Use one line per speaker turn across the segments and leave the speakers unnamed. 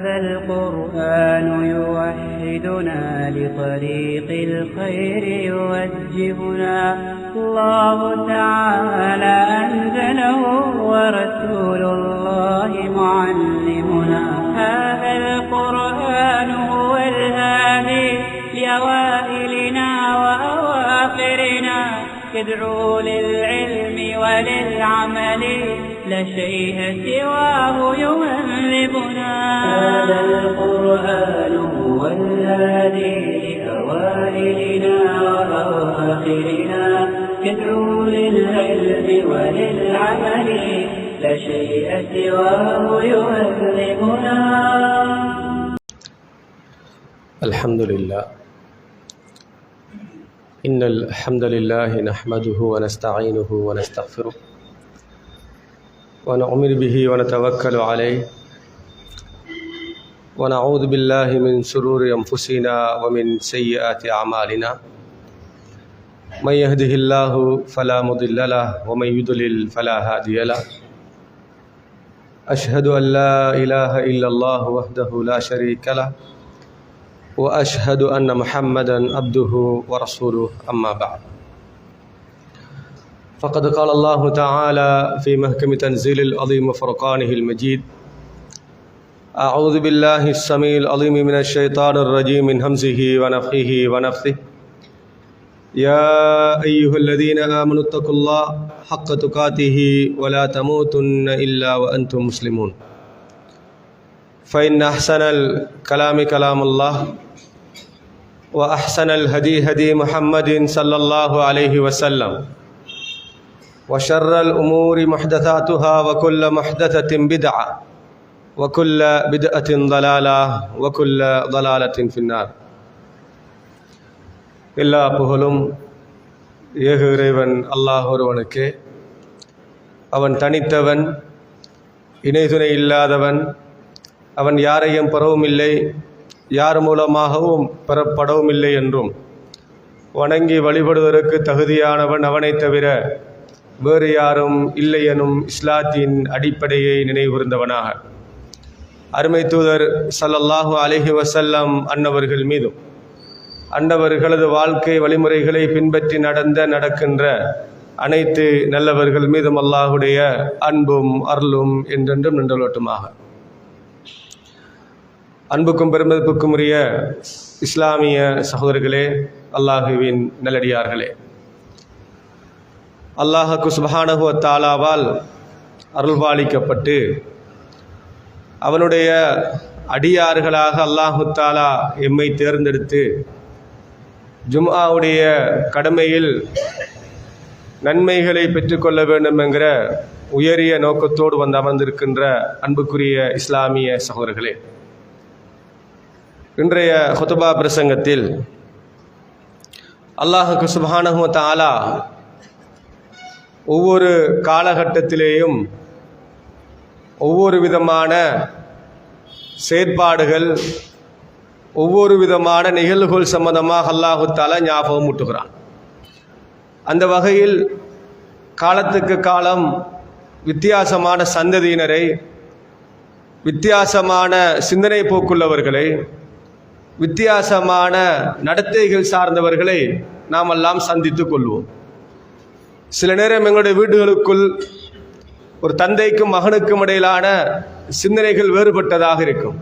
هذا القرآن يوحدنا لطريق الخير يوجهنا الله تعالى أنزله ورسول الله معلمنا هذا القرآن هو الهادي لأوائلنا وأواخرنا يدعو للعلم وللعمل لا شيء سواه يهذبنا هذا القرآن هو الهادي لأوائلنا وأواخرنا يدعو للعلم وللعمل لا شيء سواه يهذبنا.
الحمد لله. إن الحمد لله نحمده ونستعينه ونستغفره ونؤمن به ونتوكل عليه ونعوذ بالله من شرور أنفسنا ومن سيئات أعمالنا من يهده الله فلا مضل له ومن يضلل فلا هادي له أشهد أن لا إله إلا الله وحده لا شريك له وأشهد أن محمدًا عبده ورسوله أما بعد فقد قال الله تعالى في محكم تنزيل العظيم وفرقانه المجيد أعوذ بالله السميع العليم من الشيطان الرجيم من همزه ونفخه ونفثه يا أيها الذين آمنوا اتقوا الله حق تقاته ولا تموتن إلا وأنتم مسلمون فإن أحسن الكلام كلام الله وأحسن الهدي هدي محمد صلى الله عليه وسلم وشر الأمور محدثاتها وكل محدثة بدعة وكل بدعة ضلالة وكل ضلالة في النار. எல்லா புகழும் ஏக இறைவன் அல்லாஹ் ஒருவனுக்கே. அவன் தனித்தவன், இணைதுணை இல்லாதவன். அவன் யாரையும் பெறவும் இல்லை, யார் மூலமாகவும் பெறப்படவும் இல்லை என்றும் வணங்கி வழிபடுவதற்கு தகுதியானவன் அவனை தவிர வேறு யாரும் இல்லை எனும் இஸ்லாத்தின் அடிப்படையை நினைவுறுந்தவனாக அருமை தூதர் ஸல்லல்லாஹு அலைஹி வஸல்லம் அன்னவர்கள் மீதும் அன்னவர்களது வாழ்க்கை வழிமுறைகளை பின்பற்றி நடக்கின்ற அனைத்து நல்லவர்கள் மீதும் அல்லாஹுடைய அன்பும் அருளும் என்றென்றும் நின்றலோட்டுமாக. அன்புக்கும் பெருமதிப்புக்கும் உரிய இஸ்லாமிய சகோதரர்களே, அல்லாஹுவின் நல்லடியார்களே, அல்லாஹ்வுக்கு சுப்ஹானஹு வ தஆலாவால் அருள்பாலிக்கப்பட்டு அவனுடைய அடியார்களாக அல்லாஹு தஆலா எம்மை தேர்ந்தெடுத்து ஜும்ஆவுடைய கடமையில் நன்மைகளை பெற்றுக்கொள்ள வேண்டும் என்கிற உயரிய நோக்கத்தோடு வந்து அமர்ந்திருக்கின்ற அன்புக்குரிய இஸ்லாமிய சகோதரர்களே, இன்றைய ஹுத்பா பிரசங்கத்தில் அல்லாஹ்வுக்கு சுப்ஹானஹு வ தஆலா ஒவ்வொரு காலகட்டத்திலேயும் ஒவ்வொரு விதமான செயற்பாடுகள், ஒவ்வொரு விதமான நிகழ்வுகள் சம்பந்தமாக அல்லாஹு தஆலா ஞாபகம் ஊட்டுகிறான். அந்த வகையில் காலத்துக்கு காலம் வித்தியாசமான சந்ததியினரை, வித்தியாசமான சிந்தனை போக்குள்ளவர்களை, வித்தியாசமான நடத்தைகள் சார்ந்தவர்களை நாம் எல்லாம் சந்தித்து கொள்வோம். சில நேரம் எங்களுடைய வீடுகளுக்குள் ஒரு தந்தைக்கும் மகனுக்கும் இடையிலான சிந்தனைகள் வேறுபட்டதாக இருக்கும்,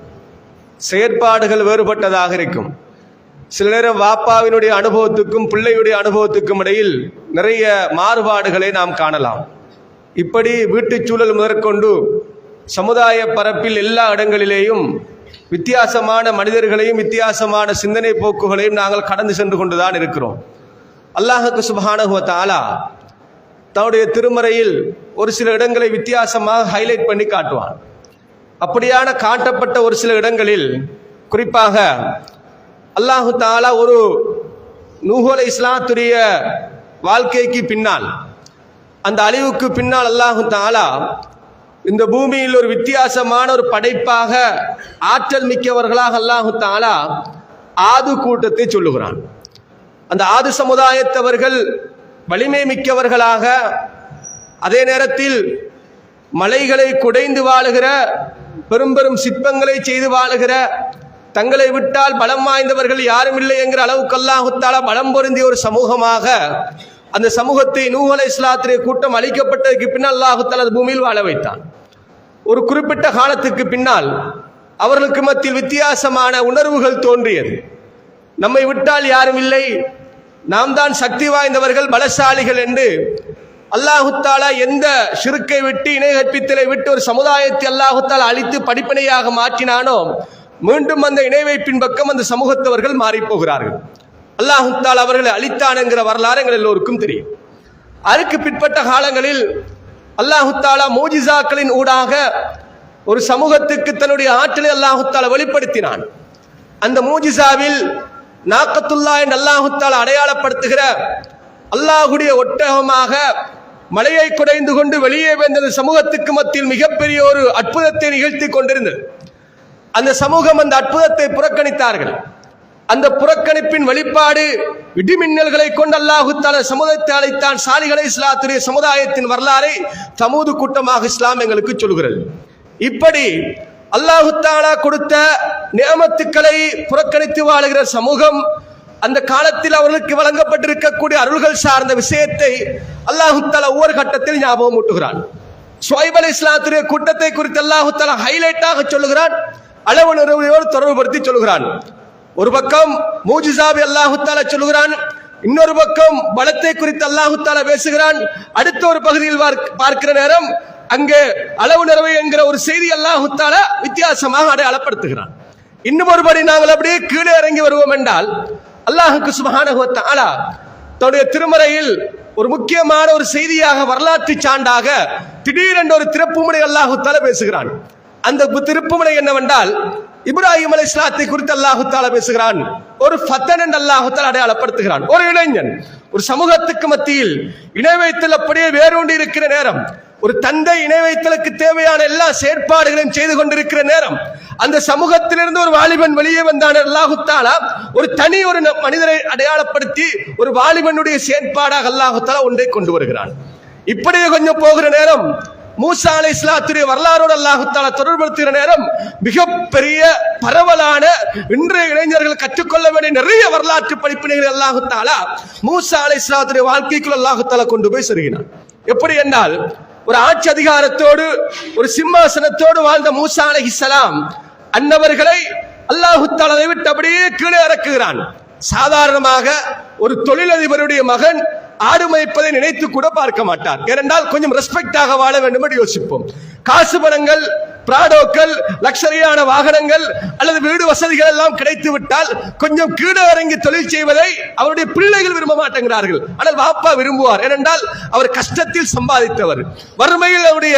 செயற்பாடுகள் வேறுபட்டதாக இருக்கும். சில நேரம் வாப்பாவினுடைய அனுபவத்துக்கும் பிள்ளையுடைய அனுபவத்துக்கும் இடையில் நிறைய மாறுபாடுகளை நாம் காணலாம். இப்படி வீட்டுச் சூழல் முதற்கொண்டு சமுதாய பரப்பில் எல்லா இடங்களிலேயும் வித்தியாசமான மனிதர்களையும் வித்தியாசமான சிந்தனை போக்குகளையும் நாங்கள் கடந்து சென்று கொண்டுதான் இருக்கிறோம். அல்லாஹ்வுக்கு சுப்ஹானஹு வ தஆலா தன்னுடைய திருமறையில் ஒரு சில இடங்களை வித்தியாசமாக ஹைலைட் பண்ணி காட்டுவான். அப்படியான காட்டப்பட்ட ஒரு சில இடங்களில் குறிப்பாக அல்லாஹு தஆலா ஒரு நூஹ் அலைஹிஸ்ஸலாத்துடைய வாழ்க்கைக்கு பின்னால், அந்த அழிவுக்கு பின்னால் அல்லாஹு தஆலா இந்த பூமியில் ஒரு வித்தியாசமான ஒரு படைப்பாக, ஆற்றல் மிக்கவர்களாக அல்லாஹு தஆலா ஆது கூட்டத்தை சொல்லுகிறான். அந்த ஆது சமுதாயத்தவர்கள் வலிமை மிக்கவர்களாக, அதே நேரத்தில் மலைகளை குடைந்து வாழுகிற பெரும் பெரும் சிற்பங்களை செய்து வாழுகிற, தங்களை விட்டால் பலம் வாய்ந்தவர்கள் யாரும் இல்லை என்கிற அளவுக்கு அல்லாஹ் தஆலா பலம் பொருந்திய ஒரு சமூகமாக அந்த சமூகத்தை நூஹ் அலைஹிஸ்ஸலாத்துடைய கூட்டம் அழிக்கப்பட்டதற்கு பின்னால் அல்லாஹ் தஆலா பூமியில் வாழ வைத்தான். ஒரு குறிப்பிட்ட காலத்துக்கு பின்னால் அவர்களுக்கு மத்தியில் வித்தியாசமான உணர்வுகள் தோன்றியது. நம்மை விட்டால் யாரும் இல்லை, நாம் தான் சக்தி வாய்ந்தவர்கள், பலசாலிகள் என்று அல்லாஹ் தஆலா எந்த ஷிர்க்கை விட்டு, இணை கற்பித்தலை விட்டு ஒரு சமுதாயத்தை அல்லாஹ் தஆலா அழித்து படிப்பனையாக மாற்றினானோ, மீண்டும் அந்த இணை வைப்பின் பக்கம் அந்த சமூகத்தவர்கள் மாறி போகிறார்கள். அல்லாஹ் தஆலா அவர்களை அழித்தான் என்கிற வரலாறு எங்கள் எல்லோருக்கும் தெரியும். அதுக்கு பிற்பட்ட காலங்களில் அல்லாஹ் தஆலா மோஜிசாக்களின் ஊடாக ஒரு சமூகத்துக்கு தன்னுடைய ஆற்றலை அல்லாஹ் தஆலா வெளிப்படுத்தினான். அந்த மோஜிசாவில் நாக்கத்துல்லா என்று அல்லாஹ் தஆலா அடையாளப்படுத்துகிற அல்லாஹுடைய ஒட்டகமாக மலையை குடைந்து கொண்டு வெளியே வந்த சமூகத்துக்கு மத்தியில் மிகப்பெரிய ஒரு அற்புதத்தை நிகழ்த்தி கொண்டிருந்தது. அந்த சமூகம் அந்த அற்புதத்தை புறக்கணித்தார்கள். அந்த புறக்கணிப்பின் வெளிப்பாடு இடிமின்னல்களை கொண்டு அல்லாஹ் தஆலா சமுதாயத்தை அழைத்தான். சாலிஹ் அலைஹிஸ்ஸலாத்துடைய சமுதாயத்தின் வரலாறை தமூது கூட்டமாக இஸ்லாம் எங்களுக்கு சொல்கிறது. இப்படி அல்லாஹ் தஆலா கொடுத்த நிஅமத்துக்களை புறக்கணித்து வாழுகிற சமூகம், அந்த காலத்தில் அவர்களுக்கு வழங்கப்பட்டிருக்கக்கூடிய அருள்கள் சார்ந்த விஷயத்தை அல்லாஹ் தஆலா ஒவ்வொரு கட்டத்தில் ஞாபகம் ஊட்டுகிறான். ஷுஐப் அலைஹிஸ்ஸலாத்துடைய கூட்டத்தை குறித்து அல்லாஹ் தஆலா ஹைலைட்டாக சொல்லுகிறான், அளவு நிறுவையோடு தொடர்புபடுத்தி சொல்லுகிறான். ஒரு பக்கம் மூஜிசாவை அல்லாஹ் தஆலா சொல்லுகிறான், இன்னொரு பக்கம் பலத்தை குறித்து அல்லாஹ் தஆலா பேசுகிறான். அடுத்த ஒரு பகுதியில் பார்க்கிற நேரம் அங்கே அளவு நிறவை என்கிற ஒரு செய்தி அல்லாஹ் தஆலா வித்தியாசமாக அடையாளப்படுத்துகிறான். இன்னும் ஒருபடி நாங்கள் அப்படியே கீழே இறங்கி வருவோம் என்றால், அல்லாஹ்வுக்கு சுப்ஹானஹு வ தஆலா தன்னுடைய திருமறையில் ஒரு முக்கியமான ஒரு செய்தியாக, வரலாற்று சான்றாக திடீரென்று ஒரு திருப்புமுனை அல்லாஹ் தஆலா பேசுகிறான். அந்த திருப்புமுனை என்னவென்றால், இப்ராஹிம் அலைஹிஸ்ஸலாத்தை குறித்து அல்லாஹ் தஆலா பேசுகிறான். ஒரு ஃபதன் என்று அல்லாஹ் தஆலா அடையாளப்படுத்துகிறான். ஒரு இளைஞன் ஒரு சமூகத்துக்கு மத்தியில் இணை வைத்தல் அப்படியே வேரூண்டி இருக்கிற நேரம், ஒரு தந்தை இணை வைத்தலுக்கு தேவையான எல்லா செயற்பாடுகளையும் செய்து கொண்டிருக்கிற நேரம், அந்த சமூகத்திலிருந்து ஒரு வாலிபன் வெளியே வந்தான். அல்லாஹ் தஆலா ஒரு தனி ஒரு மனிதரை அடையாளப்படுத்தி ஒரு வாலிபனுடைய செயற்பாடாக அல்லாஹ் தஆலா ஒன்றை கொண்டு வருகிறான். இப்படியே கொஞ்சம் போகிற நேரம், மூசா அலைஹிஸ்ஸலாத்துடைய வரலாறோடு அல்லாஹ் தஆலா தொடர்படுத்துகிற நேரம், மிகப்பெரிய பரவலான இன்றைய இளைஞர்கள் கற்றுக்கொள்ள வேண்டிய நிறைய வரலாற்று படிப்பினைகளை அல்லாஹ் தஆலா மூசா அலைஹிஸ்ஸலாத்துடைய வாழ்க்கைக்குள் அல்லாஹ் தஆலா கொண்டு போய் செருகினான். எப்படி என்றால், ஒரு ஆட்சி அதிகாரத்தோடு ஒரு சிம்மாசனத்தோடு வாழ்ந்த மூசா அலைஹிஸ்ஸலாம் அன்னவர்களை அல்லாஹ் தஆலா விட்டு அப்படியே கீழே இறக்குகிறான். சாதாரணமாக ஒரு தொழிலதிபருடைய மகன் ஆடு மேய்ப்பதை நினைத்து கூட பார்க்க மாட்டார். ஏனென்றால் கொஞ்சம் ரெஸ்பெக்டாக வாழ வேண்டும் என்று யோசிப்போம். காசு பணங்கள், பிராடோக்கள், லக்ஸரியான வாகனங்கள் அல்லது வீடு வசதிகள் எல்லாம் கிடைத்து விட்டால் கொஞ்சம் கீழே இறங்கி தொழில் செய்வதை அவருடைய பிள்ளைகள் விரும்ப மாட்டேங்கிறார்கள். ஆனால் வாப்பா விரும்புவார். ஏனென்றால் அவர் கஷ்டத்தில் சம்பாதித்தவர், வறுமையில் அவருடைய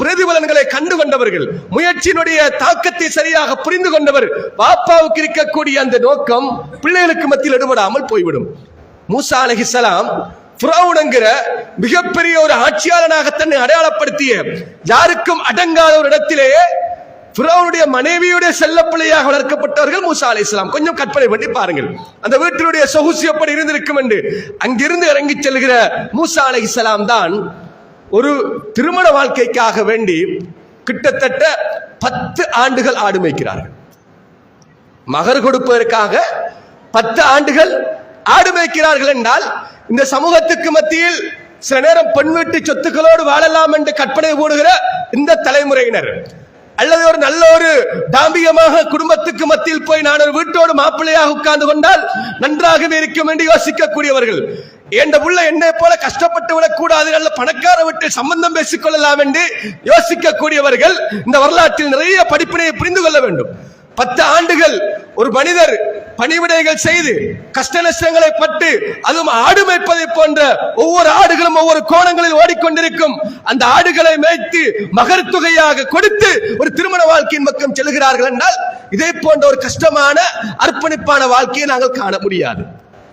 பிரதிபலன்களை கண்டு கொண்டவர்கள், முயற்சியினுடைய தாக்கத்தை சரியாக புரிந்து கொண்டவர். வாப்பாவுக்கு இருக்கக்கூடிய அந்த நோக்கம் பிள்ளைகளுக்கு மத்தியில் எடுபடாமல் போய்விடும். மூசா அலைஹிஸ்ஸலாம் ஃபிரௌன் என்கிற மிகப்பெரிய ஒரு ஆட்சியாளனாக தன்னை அடையாளப்படுத்திய, யாருக்கும் அடங்காத ஒரு இடத்திலேயே ஃபிரௌனுடைய மனைவியுடைய செல்லப்பிள்ளையாக வளர்க்கப்பட்டவர்கள் மூசா அலைஹிஸ்ஸலாம். கொஞ்சம் கற்பனை பண்ணி பாருங்கள், அந்த வீட்டினுடைய சொகுசு எப்படி இருந்திருக்கும் என்று. அங்கிருந்து இறங்கி செல்கிற மூசா அலைஹிஸ்ஸலாம் தான் ஒரு திருமண வாழ்க்கைக்காக வேண்டி கிட்டத்தட்ட 10 ஆண்டுகள் ஆடு மேய்க்கிறார்கள். மகர் கொடுப்பதற்காக 10 ஆண்டுகள் ஆடு மேய்க்கிறார்கள் என்றால், இந்த சமூகத்துக்கு மத்தியில் சில நேரம் பெண் வீட்டு சொத்துக்களோடு வாழலாம் என்று கற்பனை போடுகிற இந்த தலைமுறையினர், அல்லது ஒரு நல்ல ஒரு தாம்பியமாக குடும்பத்துக்கு மத்தியில் போய் நான் ஒரு வீட்டோடு மாப்பிள்ளையாக உட்கார்ந்து கொண்டால் நன்றாகவே இருக்கும் என்று யோசிக்கக்கூடியவர்கள், என்ற புள்ள என்னை போல கஷ்டப்பட்டு விடக்கூடாது, நல்ல பணக்கார வீட்டில் சம்பந்தம் பேசிக் கொள்ளலாம் என்று யோசிக்கக்கூடியவர்கள் இந்த வரலாற்றில் நிறைய படிப்பினையை புரிந்து கொள்ள வேண்டும். 10 ஆண்டுகள் ஒரு மனிதர் பணிவிடைகள் செய்து கஷ்ட நஷ்டங்களை பட்டு, அதுவும் ஆடு மேய்ப்பதை போன்ற ஒவ்வொரு ஆடுகளும் ஒவ்வொரு கோணங்களில் ஓடிக்கொண்டிருக்கும் அந்த ஆடுகளை மேய்த்து மகர் தொகையாக கொடுத்து ஒரு திருமண வாழ்க்கையின் பக்கம் செல்கிறார்கள் என்றால், இதே போன்ற ஒரு கஷ்டமான அர்ப்பணிப்பான வாழ்க்கையை நாங்கள் காண முடியாது.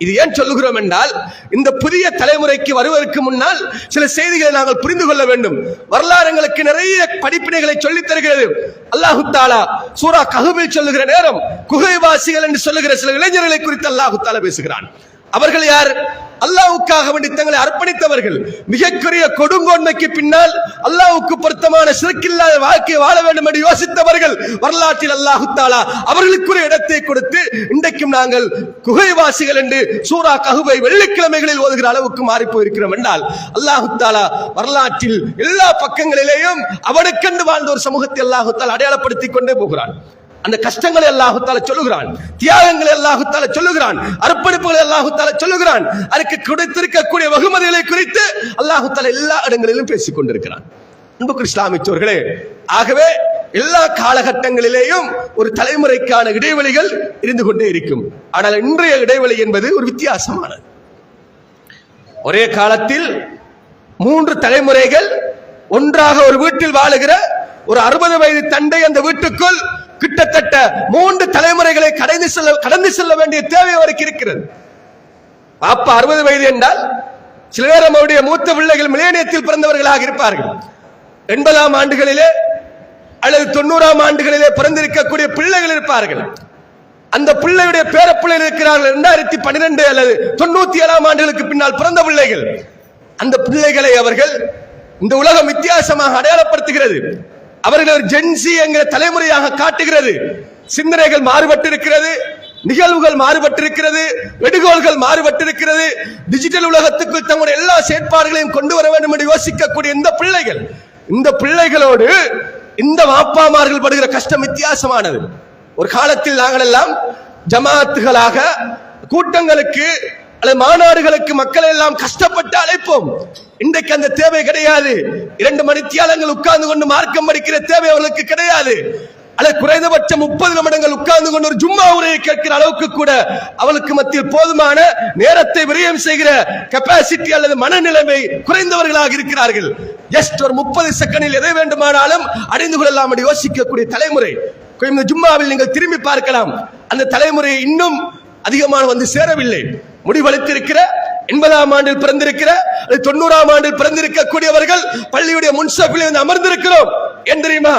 இது ஏன் சொல்லுகிறோம் என்றால், இந்த புதிய தலைமுறைக்கு வருவதற்கு முன்னால் சில செய்திகளை நாங்கள் புரிந்து கொள்ள வேண்டும். வரலாறுகளுக்கு நிறைய படிப்பினைகளை சொல்லித் தருகிறது. அல்லாஹ் தஆலா சூரா கஹ்ஃபில் சொல்லுகிற நேரம், குகைவாசிகள் என்று சொல்லுகிற சில இளைஞர்களை குறித்து அல்லாஹ் தஆலா பேசுகிறான். அவர்கள் யார்? அல்லாஹ்வுக்காக வேண்டி தங்களை அர்ப்பணித்தவர்கள். மிகக்குரிய கொடுங்கோன்மைக்கு பின்னால் அல்லாஹ்வுக்கு பொருத்தமான சிறுக்கில்லாத வாழ்க்கையை வாழ வேண்டும் என்று யோசித்தவர்கள் வரலாற்றில் அல்லாஹ் தஆலா அவர்களுக்குரிய இடத்தை கொடுத்து இன்றைக்கும் நாங்கள் குகைவாசிகள் என்று சூரா கஹ்ஃபை வெள்ளிக்கிழமைகளில் ஓதுகிற அளவுக்கு மாறி போயிருக்கிறோம் என்றால் அல்லாஹ் தஆலா வரலாற்றில் எல்லா பக்கங்களிலேயும் அவனுக்கென்று வாழ்ந்த ஒரு சமூகத்தை அல்லாஹ் தஆலா அடையாளப்படுத்திக் கொண்டே போகிறான். அந்த கஷ்டங்களை அல்லாஹ் தஆலா சொல்லுகிறான், தியாகங்களை அல்லாஹ் தஆலா சொல்லுகிறான், அர்ப்பணிப்புகளை அல்லாஹ் தஆலா சொல்லுகிறான். அதுக்கு கொடுத்திருக்கக்கூடிய வெகுமதிகளை குறித்து அல்லாஹ் தஆலா எல்லா இடங்களிலும் பேசிக் கொண்டிருக்கிறான். அன்புக்குரிய இஸ்லாமியர்களே, ஆகவே எல்லா காலகட்டங்களிலேயும் ஒரு தலைமுறைக்கான இடைவெளிகள் இருந்து கொண்டே இருக்கும். ஆனால் இன்றைய இடைவெளி என்பது ஒரு வித்தியாசமானது. ஒரே காலத்தில் 3 தலைமுறைகள் ஒன்றாக ஒரு வீட்டில் வாழுகிற ஒரு 60 வயது தந்தை அந்த வீட்டுக்குள் கிட்டத்தட்ட 3 தலைமுறைகளை கடந்து செல்ல வேண்டிய தேவை அவருக்கு இருக்கிறது. அப்ப 60 வயது என்றால் சில நேரம் அவருடைய மூத்த பிள்ளைகள் மிலேனியத்தில் பிறந்தவர்களாக இருப்பார்கள். 80ஆம் ஆண்டுகளிலே அல்லது 90ஆம் ஆண்டுகளிலே பிறந்திருக்கக்கூடிய பிள்ளைகள் இருப்பார்கள். அந்த பிள்ளையுடைய பேரப்பிள்ளைகள் இருக்கிறார்கள் 2012 அல்லது 97ஆம் ஆண்டுகளுக்கு பின்னால் பிறந்த பிள்ளைகள். அந்த பிள்ளைகளை அவர்கள் இந்த உலகம் வித்தியாசமாக அடையாளப்படுத்துகிறது. அவர்கள் ஜென்சி என்கிற தலைமுறையாக காட்டுகிறது. சிந்தனைகள் மாறுபட்டிருக்கிறது, நிகழ்வுகள் மாறுபட்டிருக்கிறது, எடுகோள்கள் மாறுபட்டிருக்கிறது. டிஜிட்டல் உலகத்துக்குள் தங்களுடைய எல்லா செயற்பாடுகளையும் கொண்டு வர வேண்டும் என்று யோசிக்கக்கூடிய இந்த பிள்ளைகளோடு இந்த வாப்பாமார்கள் படுகிற கஷ்டம் வித்தியாசமானது. ஒரு காலத்தில் நாங்கள் எல்லாம் ஜமாத்துகளாக கூட்டங்களுக்கு அல்லது மாநாடுகளுக்கு மக்களை எல்லாம் கஷ்டப்பட்டு அழைப்போம். இன்றைக்கு அந்த தேவை கிடையாது. 2 மணித்தியாலங்கள் உட்கார்ந்து கொண்டு மார்க்கம் படிக்கிற தேவை அவர்களுக்கு கிடையாது. அல்லது குறைந்தபட்சம் 30 நிமிடங்கள் உட்கார்ந்து கொண்டு ஒரு ஜும்மா உரையை கேட்கிற அளவுக்கு கூட அவளுக்கு மத்தியில் போதுமான நேரத்தை விரயம் செய்கிற கெப்பாசிட்டி அல்லது மனநிலைமை குறைந்தவர்களாக இருக்கிறார்கள். ஜஸ்ட் ஒரு 30 செகண்டில் எதை வேண்டுமானாலும் அடைந்து கொள்ளலாம் என்று யோசிக்கக்கூடிய தலைமுறை. இந்த ஜும்மாவில் நீங்கள் திரும்பி பார்க்கலாம், அந்த தலைமுறை இன்னும் அதிகமான வந்து சேரவில்லை. முடிவளித்திருக்கிற 80ஆம் ஆண்டில் பிறந்திருக்கிற 90ஆம் ஆண்டில் பிறந்திருக்கக்கூடியவர்கள் பள்ளியுடைய முன்சபில் அமர்ந்திருக்கிறோம். ஏன் தெரியுமா?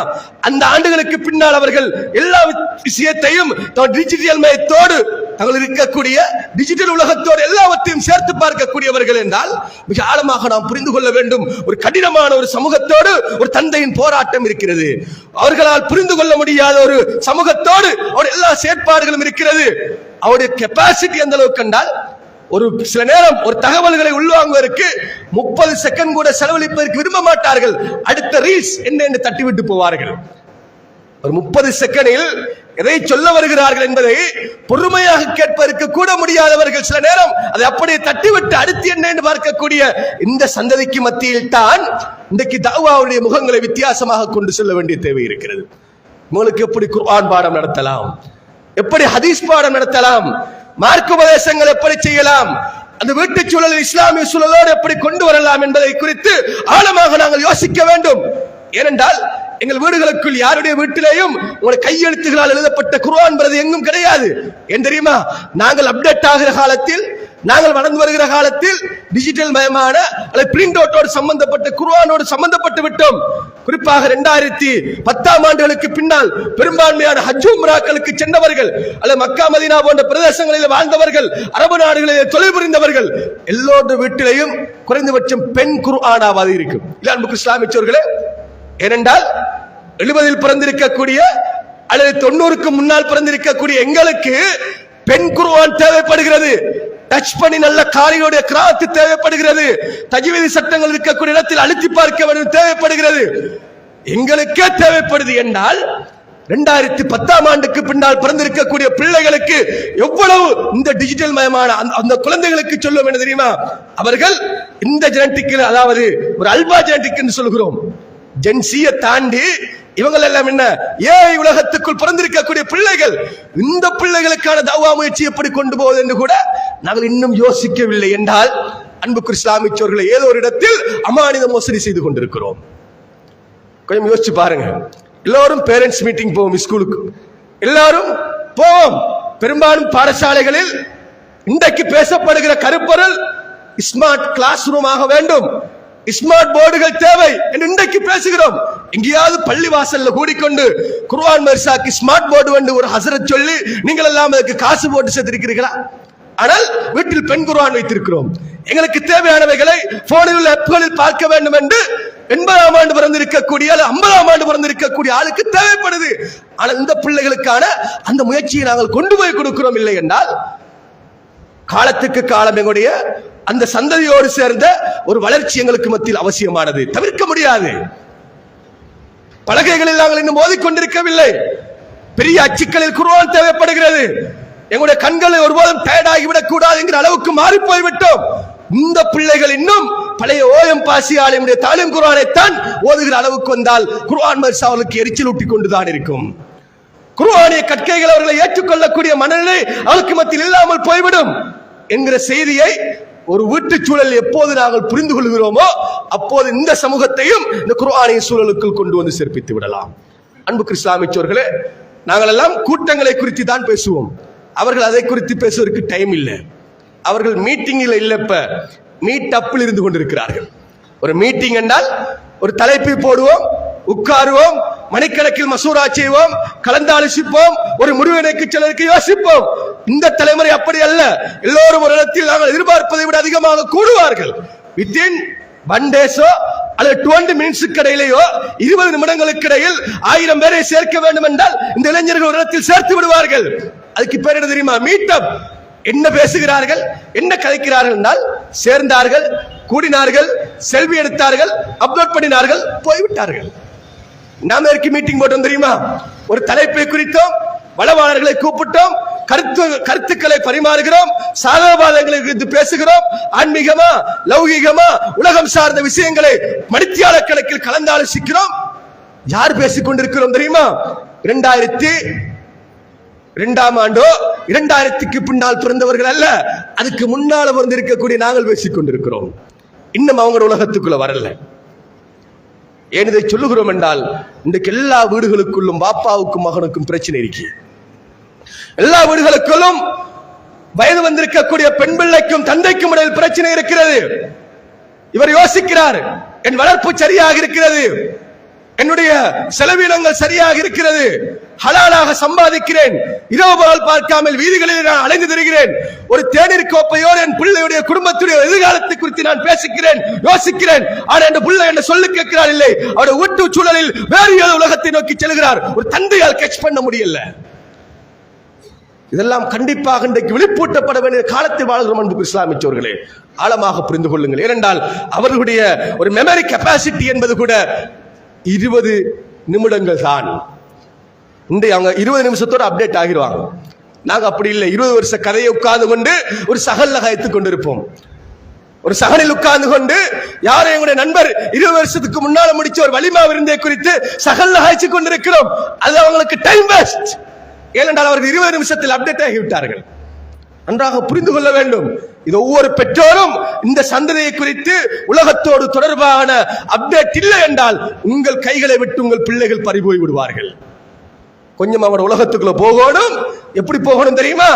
அந்த ஆண்டுகளுக்கு பின்னால் அவர்கள் எல்லா விஷயத்தையும் டிஜிட்டல் மயத்தோடு தங்கள் இருக்கக்கூடிய டிஜிட்டல் உலகத்தோடு எல்லாவற்றையும் சேர்த்து பார்க்கக்கூடியவர்கள் என்றால் மிக ஆழமாக நாம் புரிந்து கொள்ள வேண்டும். ஒரு கடினமான ஒரு சமூகத்தோடு ஒரு தந்தையின் போராட்டம் இருக்கிறது. அவர்களால் புரிந்து கொள்ள முடியாத ஒரு சமூகத்தோடு அவருடைய எல்லா செயற்பாடுகளும் இருக்கிறது. அவருடைய கெப்பாசிட்டி எந்த அளவுக்கு என்றால் ஒரு சில நேரம் ஒரு தகவல்களை உள்வாங்குவதற்கு 30 செகண்ட் கூட செலவழிப்பதற்கு விரும்ப மாட்டார்கள். அடுத்த ரீல்ஸ் என்ன என்று தட்டிவிட்டு போவார்கள். ஒரு 30 செகண்டில் எதை சொல்ல வருகிறார்கள் என்பதை பொறுமையாக கேட்பதற்கு கூட முடியாதவர்கள் சில நேரம் அதை அப்படியே தட்டிவிட்டு அடுத்து என்ன என்று பார்க்கக்கூடிய இந்த சந்ததிக்கு மத்தியில் தான் இன்றைக்கு தஅவாவுடைய முகங்களை வித்தியாசமாக கொண்டு செல்ல வேண்டிய தேவை இருக்கிறது. உங்களுக்கு எப்படி குர்ஆன் பாடம் நடத்தலாம், எப்படி ஹதீஸ் பாடம் நடத்தலாம், மார்க்க உபதேசங்கள் எப்படி செய்யலாம், அந்த வீட்டு சூழலில் இஸ்லாமிய சூழலோடு எப்படி கொண்டு வரலாம் என்பதை குறித்து ஆழமாக நாங்கள் யோசிக்க வேண்டும். ஏனென்றால் எங்கள் வீடுகளுக்குள் யாருடைய வீட்டிலேயும் உங்களுடைய கையெழுத்துகளால் எழுதப்பட்ட குர்ஆன் பிரதி எங்கும் கிடையாது. ஏன் தெரியுமா? நாங்கள் அப்டேட் ஆகிற காலத்தில், நாங்கள் வளர்ந்து வருகிற காலத்தில் டிஜிட்டல் மயமான அல்லது பிரிண்ட் அவுட்டோடு சம்பந்தப்பட்ட குர்ஆனோடு சம்பந்தப்பட்டு விட்டோம். குறிப்பாக 2010ஆம் ஆண்டுகளுக்கு பின்னால் பெரும்பான்மையான ஹஜ் உம்ராக்களுக்கு சென்றவர்கள் அல்லது மக்கா மதீனா போன்ற பிரதேசங்களில் வாழ்ந்தவர்கள், அரபு நாடுகளில் தொழில் புரிந்தவர்கள் எல்லோருடைய வீட்டிலேயும் குறைந்தபட்சம் பெண் குர்ஆனாவது இருக்கும். அன்புக்குரிய இஸ்லாமியர்களே, ஏனென்றால் 70இல் பிறந்திருக்கக்கூடிய அல்லது 90க்கு முன்னால் பிறந்திருக்கக்கூடிய எங்களுக்கு பெண் குர்ஆன் தேவைப்படுகிறது. டச் பண்ணி நல்ல காரியோட கிராத் தேவைப்படுகிறது. தஜ்வீத் சட்டங்கள் இருக்கக்கூடிய இடத்தில் அழுத்தி பார்க்க வேண்டும் தேவைப்படுகிறது. எங்களுக்கே தேவைப்படுது என்றால் 2010ஆம் ஆண்டுக்கு பின்னால் பிறந்திருக்கக்கூடிய பிள்ளைகளுக்கு எவ்வளவு இந்த டிஜிட்டல் மயமான அந்த குழந்தைகளுக்கு சொல்லுவோம் என்ன தெரியுமா? அவர்கள் இந்த ஜெனடிக், அதாவது ஒரு அல்பா ஜெனடிக் என்று சொல்கிறோம், ஜென்சியை தாண்டி இவங்க எல்லாம் என்ன ஏஐ உலகத்துக்குள் பிறந்திருக்கக்கூடிய பிள்ளைகள். இந்த பிள்ளைகளுக்கான தஅவா முயற்சி எப்படி கொண்டு போவது என்று கூட நாங்கள் இன்னும் யோசிக்கவில்லை என்றால் அன்புக்குரிய இஸ்லாமியர்களே, ஏதோ ஒரு இடத்தில் அமானித மோசடி செய்து கொண்டிருக்கிறோம். கொஞ்சம் யோசிச்சு பாருங்க. எல்லாரும் பேரண்ட்ஸ் மீட்டிங் போவோம், ஸ்கூலுக்கு எல்லாரும் போவோம். பெரும்பாலும் பாடசாலைகளில் இன்றைக்கு பேசப்படுகிற கருப்பொருள் ஸ்மார்ட் கிளாஸ் ரூம் ஆக வேண்டும், ஸ்மார்ட் போர்டுகள் தேவை என்று இன்றைக்கு பேசுகிறோம். எங்கேயாவது பள்ளி வாசல்ல கூடிக்கொண்டு குர்ஆன் மர்சாக்கு ஸ்மார்ட் போர்டு வந்து ஒரு ஹசரத் சொல்லி நீங்கள் எல்லாம் அதுக்கு காசு போட்டு சேர்த்திருக்கிறீர்களா? ஆனால் வீட்டில் பெண் குர்ஆன் வைத்திருக்கிறோம். எங்களுக்கு தேவையானவைகளை போனில் உள்ள ஆப்களில் பார்க்க வேண்டும் என்று 80ஆம் ஆண்டு பிறந்திருக்கக்கூடிய 50ஆம் ஆண்டு பிறந்திருக்கக்கூடிய ஆளுக்கு தேவைப்படுது. ஆனால் இந்த பிள்ளைகளுக்கான அந்த முயற்சியை நாங்கள் கொண்டு போய் கொடுக்கிறோம். இல்லை என்றால் காலத்துக்கு காலம் எங்களுடைய அந்த சந்ததியோடு சேர்ந்த ஒரு வளர்ச்சி எங்களுக்கு மத்தியில் அவசியமானது, தவிர்க்க முடியாது. பலகைகளில் நாங்கள் இன்னும் மோதிக்கொண்டிருக்கவில்லை. பெரிய அச்சுக்களில் குர்ஆன் தேவைப்படுகிறது. எங்களுடைய கண்களை ஒருபோதும் டயர்ட் ஆகிவிடக் கூடாது என்கிற அளவுக்கு மாறி போய்விட்டோம். இந்த பிள்ளைகள் இன்னும் பழைய ஓயம் பாசியாளுடைய தாலிம் குர்ஆனைத்தான் ஓதுகிற அளவுக்கு வந்தால் குர்ஆன் மதரசா அவர்களுக்கு எரிச்சல் ஊட்டிக் கொண்டுதான் இருக்கும். குர்ஆனிய கற்கைகள் அவர்களை ஏற்றுக்கொள்ளக்கூடிய மனநிலை அவளுக்கு மத்தியில் இல்லாமல் போய்விடும் என்கிற செய்தியை ஒரு வீட்டு சூழல் எப்போது நாங்கள் புரிந்து கொள்கிறோமோ அப்போது இந்த சமூகத்தையும் இந்த குர்ஆனிய சூழலுக்குள் கொண்டு வந்து சேர்ப்பித்து விடலாம். அன்பு இஸ்லாமியர்களே, நாங்கள் எல்லாம் கூட்டங்களை குறித்து தான் பேசுவோம். அவர்கள் அதை குறித்து பேசுவதற்கு டைம் இல்லை. அவர்கள் மீட்டிங்கில் இல்ல, இப்ப மீட் அப்பில் இருந்து கொண்டிருக்கிறார்கள். ஒரு மீட்டிங் என்றால் ஒரு தலைப்பை போடுவோம், உட்காருவோம், மணிக்கணக்கில் மசூரா செய்வோம், கலந்தாலோசிப்போம், ஒரு முடிவினைக்கு சிலருக்கு யோசிப்போம். இந்த தலைமுறை அப்படி அல்ல. எல்லோரும் ஒரு இடத்தில் நாங்கள் எதிர்பார்ப்பதை விட அதிகமாக கூடுவார்கள். வித்தின் 1 டேஸோ அல்லது 20 மினிட்ஸுக்கு இடையிலேயோ 20 நிமிடங்களுக்கு இடையில் 1000 பேரை சேர்க்க வேண்டும் என்றால் இந்த இளைஞர்கள் ஒரு இடத்தில் சேர்த்து விடுவார்கள். அதுக்கு பேர் என்ன தெரியுமா? மீட்டப். என்ன பேசுகிறார்கள், என்ன கதைக்கிறார்கள் என்றால் சேர்ந்தார்கள், கூடினார்கள், செல்வி எடுத்தார்கள், அப்லோட் பண்ணினார்கள், போய்விட்டார்கள். நாம இதற்கு மீட்டிங் போட்டோம் தெரியுமா? ஒரு தலைப்பை குறித்தோம், வளவாளர்களை கூப்பிட்டோம், கருத்துக்களை பரிமாறுகிறோம், சாதகபாதங்களை குறித்து பேசுகிறோம், ஆன்மீகமா லௌகீகமா உலகம் சார்ந்த விஷயங்களை மணித்தியால கணக்கில் கலந்தாலோசிக்கிறோம். யார் பேசிக் கொண்டிருக்கிறோம் தெரியுமா? 2002ஆம் ஆண்டோ 2000க்கு பின்னால் பிறந்தவர்கள் அல்ல, அதுக்கு முன்னால பிறந்திருக்கக்கூடிய நாங்கள் பேசிக் கொண்டிருக்கிறோம். இன்னும் அவங்க உலகத்துக்குள்ள வரல. ஏன் இதை சொல்லுகிறோம் என்றால் இன்றைக்கு எல்லா வீடுகளுக்குள்ளும் பாப்பாவுக்கும் மகனுக்கும் பிரச்சனை இருக்கு. எல்லா வீடுகளுக்குள்ளும் வயது வந்திருக்கக்கூடிய பெண் பிள்ளைக்கும் தந்தைக்கும் இடையில் பிரச்சனை இருக்கிறது. இவர் யோசிக்கிறார், என் வளர்ப்பு சரியாக இருக்கிறது, என்னுடைய செலவினங்கள் சரியாக இருக்கிறது, ஹலாலாக சம்பாதிக்கிறேன், இரவு பகல் பார்க்காமல் வீதிகளில் நான் அலைந்து திரிகிறேன், ஒரு தேநீர் கோப்பையோடு என் பிள்ளையுடைய குடும்பத்துடைய எதிர்காலத்தை குறித்து நான் பேசுகிறேன், யோசிக்கிறேன். ஆனால் என் பிள்ளை என்ன சொல்லி கேட்கிறார் இல்லை, அவருடைய வீட்டு சூழலில் வேறு ஏதோ உலகத்தை நோக்கி செல்கிறார். ஒரு தந்தையால் கேட்ச் பண்ண முடியல. இதெல்லாம் கண்டிப்பாக இன்றைக்கு விழிப்பூட்டப்பட வேண்டிய காலத்தில் வாழ்கிறோம். அன்பு இஸ்லாமியர்களே, ஆழமாக புரிந்து கொள்ளுங்கள். ஏனென்றால் அவர்களுடைய ஒரு மெமரி கெப்பாசிட்டி என்பது கூட 20 நிமிடங்கள் தான். இன்றைய அவங்க 20 நிமிஷத்தோட அப்டேட் ஆகிடுவாங்க. நாங்க அப்படி இல்லை. 20 வருஷ கதையை உட்கார்ந்து கொண்டு ஒரு சகல்ல காய்த்து கொண்டிருப்போம். ஒரு சகனில் உட்கார்ந்து கொண்டு யாரும் எங்களுடைய நண்பர் 20 வருஷத்துக்கு முன்னால முடிச்ச ஒரு வலிமா விருந்தை குறித்து சகல்ல காய்ச்சி கொண்டிருக்கிறோம். அது அவங்களுக்கு டைம் வேஸ்ட். ஏனென்றால் அவர்கள் 20 நிமிஷத்தில் அப்டேட் ஆகிவிட்டார்கள். நன்றாக புரிந்து கொள்ள வேண்டும். இது ஒவ்வொரு பெற்றோரும் இந்த சந்ததியை குறித்து உலகத்தோடு தொடர்பான அப்டேட் இல்லை என்றால் உங்கள் கைகளை விட்டு உங்கள் பிள்ளைகள் பறிபோய் விடுவார்கள். கொஞ்சம் அவர் உலகத்துக்குள்ள போகணும். எப்படி போகணும் தெரியுமா?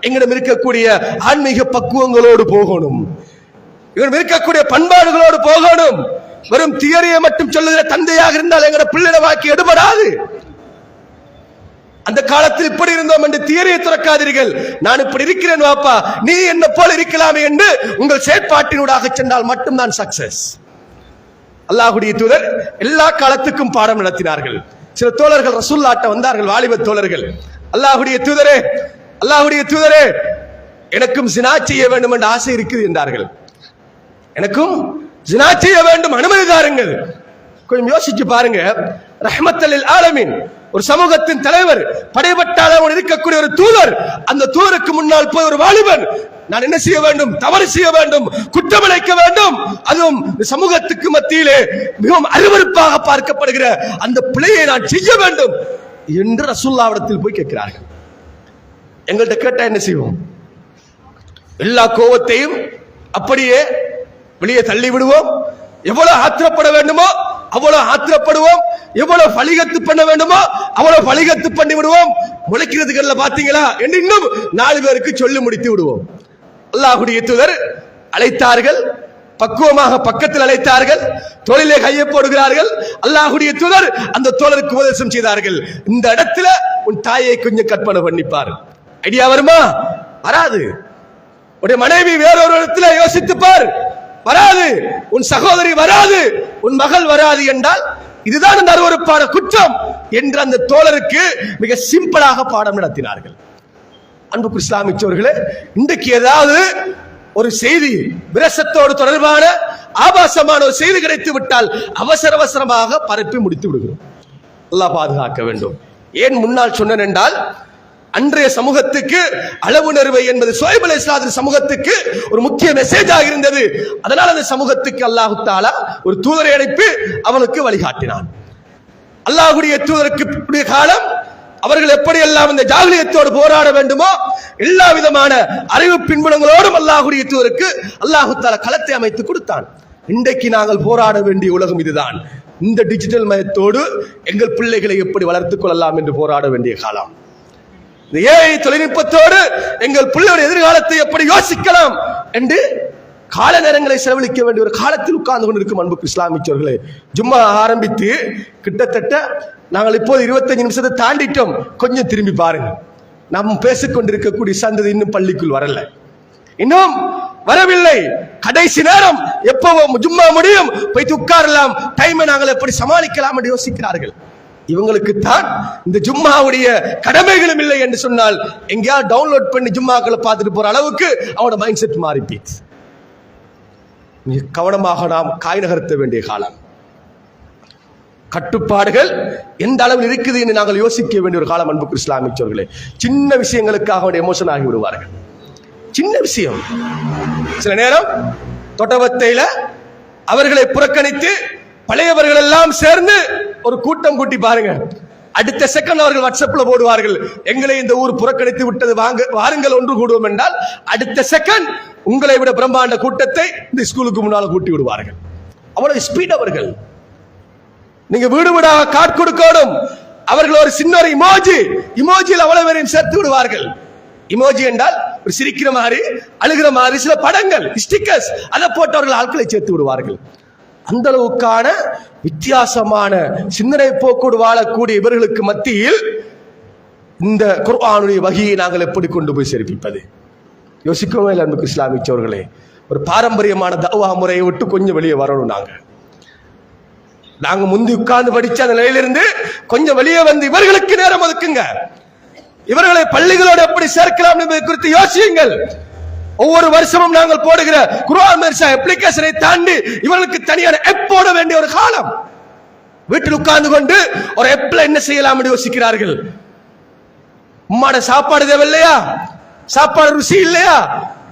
எங்களிடம் இருக்கக்கூடிய ஆன்மீக பக்குவங்களோடு போகணும், எங்களிடம் இருக்கக்கூடிய பண்பாடுகளோடு போகணும். வெறும் தியரியை மட்டும் சொல்லுகிற தந்தையாக இருந்தால் எங்களோட பிள்ளைட வாக்கி எடுபடாது. அந்த காலத்தில் இப்படி இருந்தோம் என்று தியரியை துறக்காதீர்கள். நான் இப்படி இருக்கிறேன் வாப்பா, நீ என்ன போல இருக்கலாமே என்று உங்கள் செயற்பாட்டினூடாக சென்றால் மட்டும்தான் சக்சஸ். அல்லாஹ்வுடைய தூதர் எல்லா காலத்துக்கும் பாடம் நடத்தினார்கள். சில தோழர்கள் ரசூலுல்லாஹ்ட்ட வந்தார்கள், வாலிப தோழர்கள். அல்லாஹ்வுடைய தூதரே, அல்லாஹ்வுடைய தூதரே, எனக்கும் ஜினா செய்ய வேண்டும் என்ற ஆசை இருக்குது என்றார்கள். எனக்கும் ஜினா செய்ய வேண்டும், அனுமதி தாருங்கள். கொஞ்சம் யோசிச்சு பாருங்க. ரஹ்மத்துல் ஆலமீன், ஒரு சமூகத்தின் தலைவர், படைபட்டாளர் இருக்கக்கூடிய ஒரு தூதர், அந்த தூதருக்கு முன்னால் போய் ஒரு வாலிபன் நான் என்ன செய்ய வேண்டும்? தவறு செய்ய வேண்டும், குற்றமிழைக்க வேண்டும், அதுவும் சமூகத்துக்கு மத்தியிலே மிகவும் அருவருப்பாக பார்க்கப்படுகிற அந்த பிழையை நான் செய்ய வேண்டும் என்று ரசூலுல்லாஹ்விடத்தில் போய் கேட்கிறார்கள். எங்கள்கிட்ட கேட்டா என்ன செய்வோம்? எல்லா கோபத்தையும் அப்படியே வெளியே தள்ளி விடுவோம். எவ்வளவு ஆத்திரப்பட வேண்டுமோ அவ்வளவு ஆத்திரப்படுவோம், எவ்வளவு பலிகத்து பண்ண வேண்டுமோ அவ்வளவு பலிகத்து பண்ணி விடுவோம். முளைக்கிறதுக்கு பாத்தீங்களா என்று இன்னும் 4 பேருக்கு சொல்லி முடித்து விடுவோம். அல்லாஹ்வுடைய தூதர் அழைத்தார்கள், பக்குவமாக பக்கத்தில் அழைத்தார்கள், தோளிலே கையை போடுகிறார்கள். அல்லாஹ்வுடைய தூதர் அந்த தோழருக்கு உபதேசம் செய்தார்கள். இந்த இடத்துல உன் தாயை கொஞ்சம் கற்பனை பண்ணிப்பார். ஐடியா வருமா? வராது. உடைய மனைவி வேறொரு இடத்துல யோசித்து பார், வராது, உன் சகோதரி வராது, உன் மகள் வராது என்றால் இதுதான் அந்த அருவருப்பான குற்றம் என்று அந்த தோழருக்கு மிக சிம்பிளாக பாடம் நடத்தினார்கள். அன்புக்கு இஸ்லாமியர்களே, இன்றைக்கு ஏதாவது ஒரு செய்தி விரசத்தோடு தொடர்பான ஆபாசமான ஒரு செய்தி கிடைத்து விட்டால் அவசரமாக பரப்பி முடித்து விடுகிறோம். அல்லாஹ் பாதுகாக்க வேண்டும். ஏன் முன்னால் சொன்னேன் என்றால், அன்றைய சமூகத்துக்கு அளவு நெருவை என்பது ஷுஐப் அலைஹிஸ்ஸலாம் சமூகத்துக்கு ஒரு முக்கிய மெசேஜாக இருந்தது. அதனால் அந்த சமூகத்துக்கு அல்லாஹ் தஆலா ஒரு தூதரை அனுப்பி அவனுக்கு வழிகாட்டினான். அல்லாஹ்வுடைய தூதருக்கு காலம் அவர்கள் எப்படியெல்லாம் இந்த ஜாகிலியத்தோடு போராட வேண்டுமோ எல்லா விதமான அறிவு பின்புலங்களோடும் அல்லாஹ்வுடைய தூதருக்கு அல்லாஹ் தஆலா களத்தை அமைத்து கொடுத்தான். இன்றைக்கு நாங்கள் போராட வேண்டிய உலகம் இதுதான். இந்த டிஜிட்டல் மயத்தோடு எங்கள் பிள்ளைகளை எப்படி வளர்த்துக் கொள்ளலாம் என்று போராட வேண்டிய காலம். ஏஐ தொழில்நுட்பத்தோடு எங்கள் பிள்ளையுடைய எதிர்காலத்தை எப்படி யோசிக்கலாம் என்று கால நேரங்களை செலவழிக்க வேண்டிய ஒரு காலத்தில் உட்கார்ந்து கொண்டிருக்கும் அன்புக்கு இஸ்லாமியர்களே, ஜும்மா ஆரம்பித்து கிட்டத்தட்ட நாங்கள் இப்போது 25 நிமிஷத்தை தாண்டிட்டோம். கொஞ்சம் திரும்பி பாருங்க, நாம் பேசிக்கொண்டிருக்கக்கூடிய சந்ததி இன்னும் பள்ளிக்குள் வரல, இன்னும் வரவில்லை. கடைசி நேரம் எப்போ ஜும்மா முடியும், போய் உட்காரலாம், டைமை நாங்கள் எப்படி சமாளிக்கலாம் என்று யோசிக்கிறார்கள். இவங்களுக்கு தான் இந்த ஜும்மாவுடைய கடமைகளும் இல்லை என்று சொன்னால் எங்கேயாவது டவுன்லோட் பண்ணி ஜும்மாக்களை பார்த்துட்டு போற அளவுக்கு அவனோட மைண்ட் செட் மாறி போயிடுச்சு. கவனமாக நாம் காய் நகர்த்த வேண்டிய காலம். கட்டுப்பாடுகள் எந்த அளவில் இருக்குது என்று நாங்கள் யோசிக்க வேண்டிய ஒரு காலம் அன்புக்கு இஸ்லாமியர்களே. சின்ன விஷயங்களுக்காக எமோஷன் ஆகி விடுவார்கள். சின்ன விஷயம், சில நேரம் தொட்டவத்தையில அவர்களை புறக்கணித்து பழையவர்கள் எல்லாம் சேர்ந்து ஒரு கூட்டம் கூட்டி பாருங்க, அடுத்த செகண்ட் அவர்கள் வாட்ஸ்அப்ல போடுவார்கள், எங்களை இந்த ஊர் புறக்கணித்து விட்டது, வாருங்கள் ஒன்று கூடுவோம் என்றால் அடுத்த செகண்ட் உங்களை விட பிரம்மாண்ட கூட்டத்தை இந்த ஸ்கூலுக்கு முன்னால கூட்டி விடுவார்கள். அவ்வளவு ஸ்பீட் அவர்கள். நீங்க வீடு வீடாக கார்டு கொடுக்கணும், அவர்கள் ஒரு சின்ன ஒரு இமோஜியில் அவ்வளவு பேரையும் சேர்த்து விடுவார்கள். இமோஜி என்றால் ஒரு சிரிக்கிற மாதிரி, அழுகிற மாதிரி சில படங்கள், ஸ்டிக்கர்ஸ், அதை போட்டு அவர்கள் ஆட்களை சேர்த்து விடுவார்கள். அந்த அளவுக்கான வித்தியாசமான சிந்தனை போக்கோடு வாழக்கூடிய இவர்களுக்கு மத்தியில் இந்த குர்ஆனுடைய வகையை நாங்கள் எப்படி கொண்டு போய் சேர்ப்பிப்பது? யோசிக்கவே இல்லை அன்புக்கு இஸ்லாமியர்களே. ஒரு பாரம்பரியமான தஅவா முறையை விட்டு கொஞ்சம் வெளியே வரணும். நாங்க முந்தி உட்கார்ந்து படிச்ச அந்த நிலையிலிருந்து கொஞ்சம் வெளியே வந்து இவர்களுக்கு நேரம் ஒதுக்குங்க. இவர்களை பள்ளிகளோடு எப்படி சேர்க்கலாம் என்பதை குறித்து யோசியுங்கள். ஒவ்வொரு வருஷமும் நாங்கள் போடுகிற குர்ஆன் மதரசா அப்ளிகேஷனை தாண்டி இவர்களுக்கு தனியான ஆப் போட வேண்டிய ஒரு காலம். வீட்டில் உட்கார்ந்து கொண்டு ஒரு ஆப்ல என்ன செய்யலாம் என்று யோசிக்கிறார்கள். உம்மாட சாப்பாடு தேவையில்லையா, சாப்பாடு ருசி இல்லையா,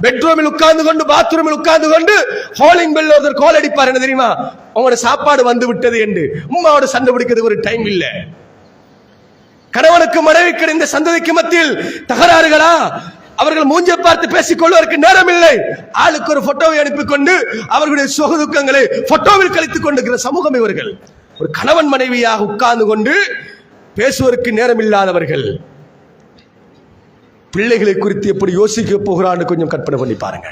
பெட்ரூமில் உட்கார்ந்து கொண்டு பாத்ரூமில் உட்கார்ந்து கொண்டு ஹாலிங் பெல் ஒருத்தர் கால் அடிப்பார், என்ன தெரியுமா, உங்களோட சாப்பாடு வந்து விட்டது என்று. உம்மாவோட சண்டை பிடிக்கிறதுக்கு ஒரு டைம் இல்லை. கணவனுக்கு மனைவிக்கு இந்த சந்ததிக்கு மத்தியில் தகராறுகளா, அவர்கள் மூஞ்சை பார்த்து பேசிக் கொள்வதற்கு நேரம் இல்லை. ஆளுக்கு ஒரு போட்டோவை அனுப்பிக் கொண்டு அவர்களுடைய சுக துக்கங்களை போட்டோவில் கழித்துக் கொண்டிருக்கிற சமூகம் இவர்கள். ஒரு கணவன் மனைவியாக உட்கார்ந்து கொண்டு பேசுவதற்கு நேரம் இல்லாதவர்கள். பிள்ளைகளை குறித்து எப்படி யோசிக்க போகிறான்னு கொஞ்சம் கற்பனை பண்ணி பாருங்க.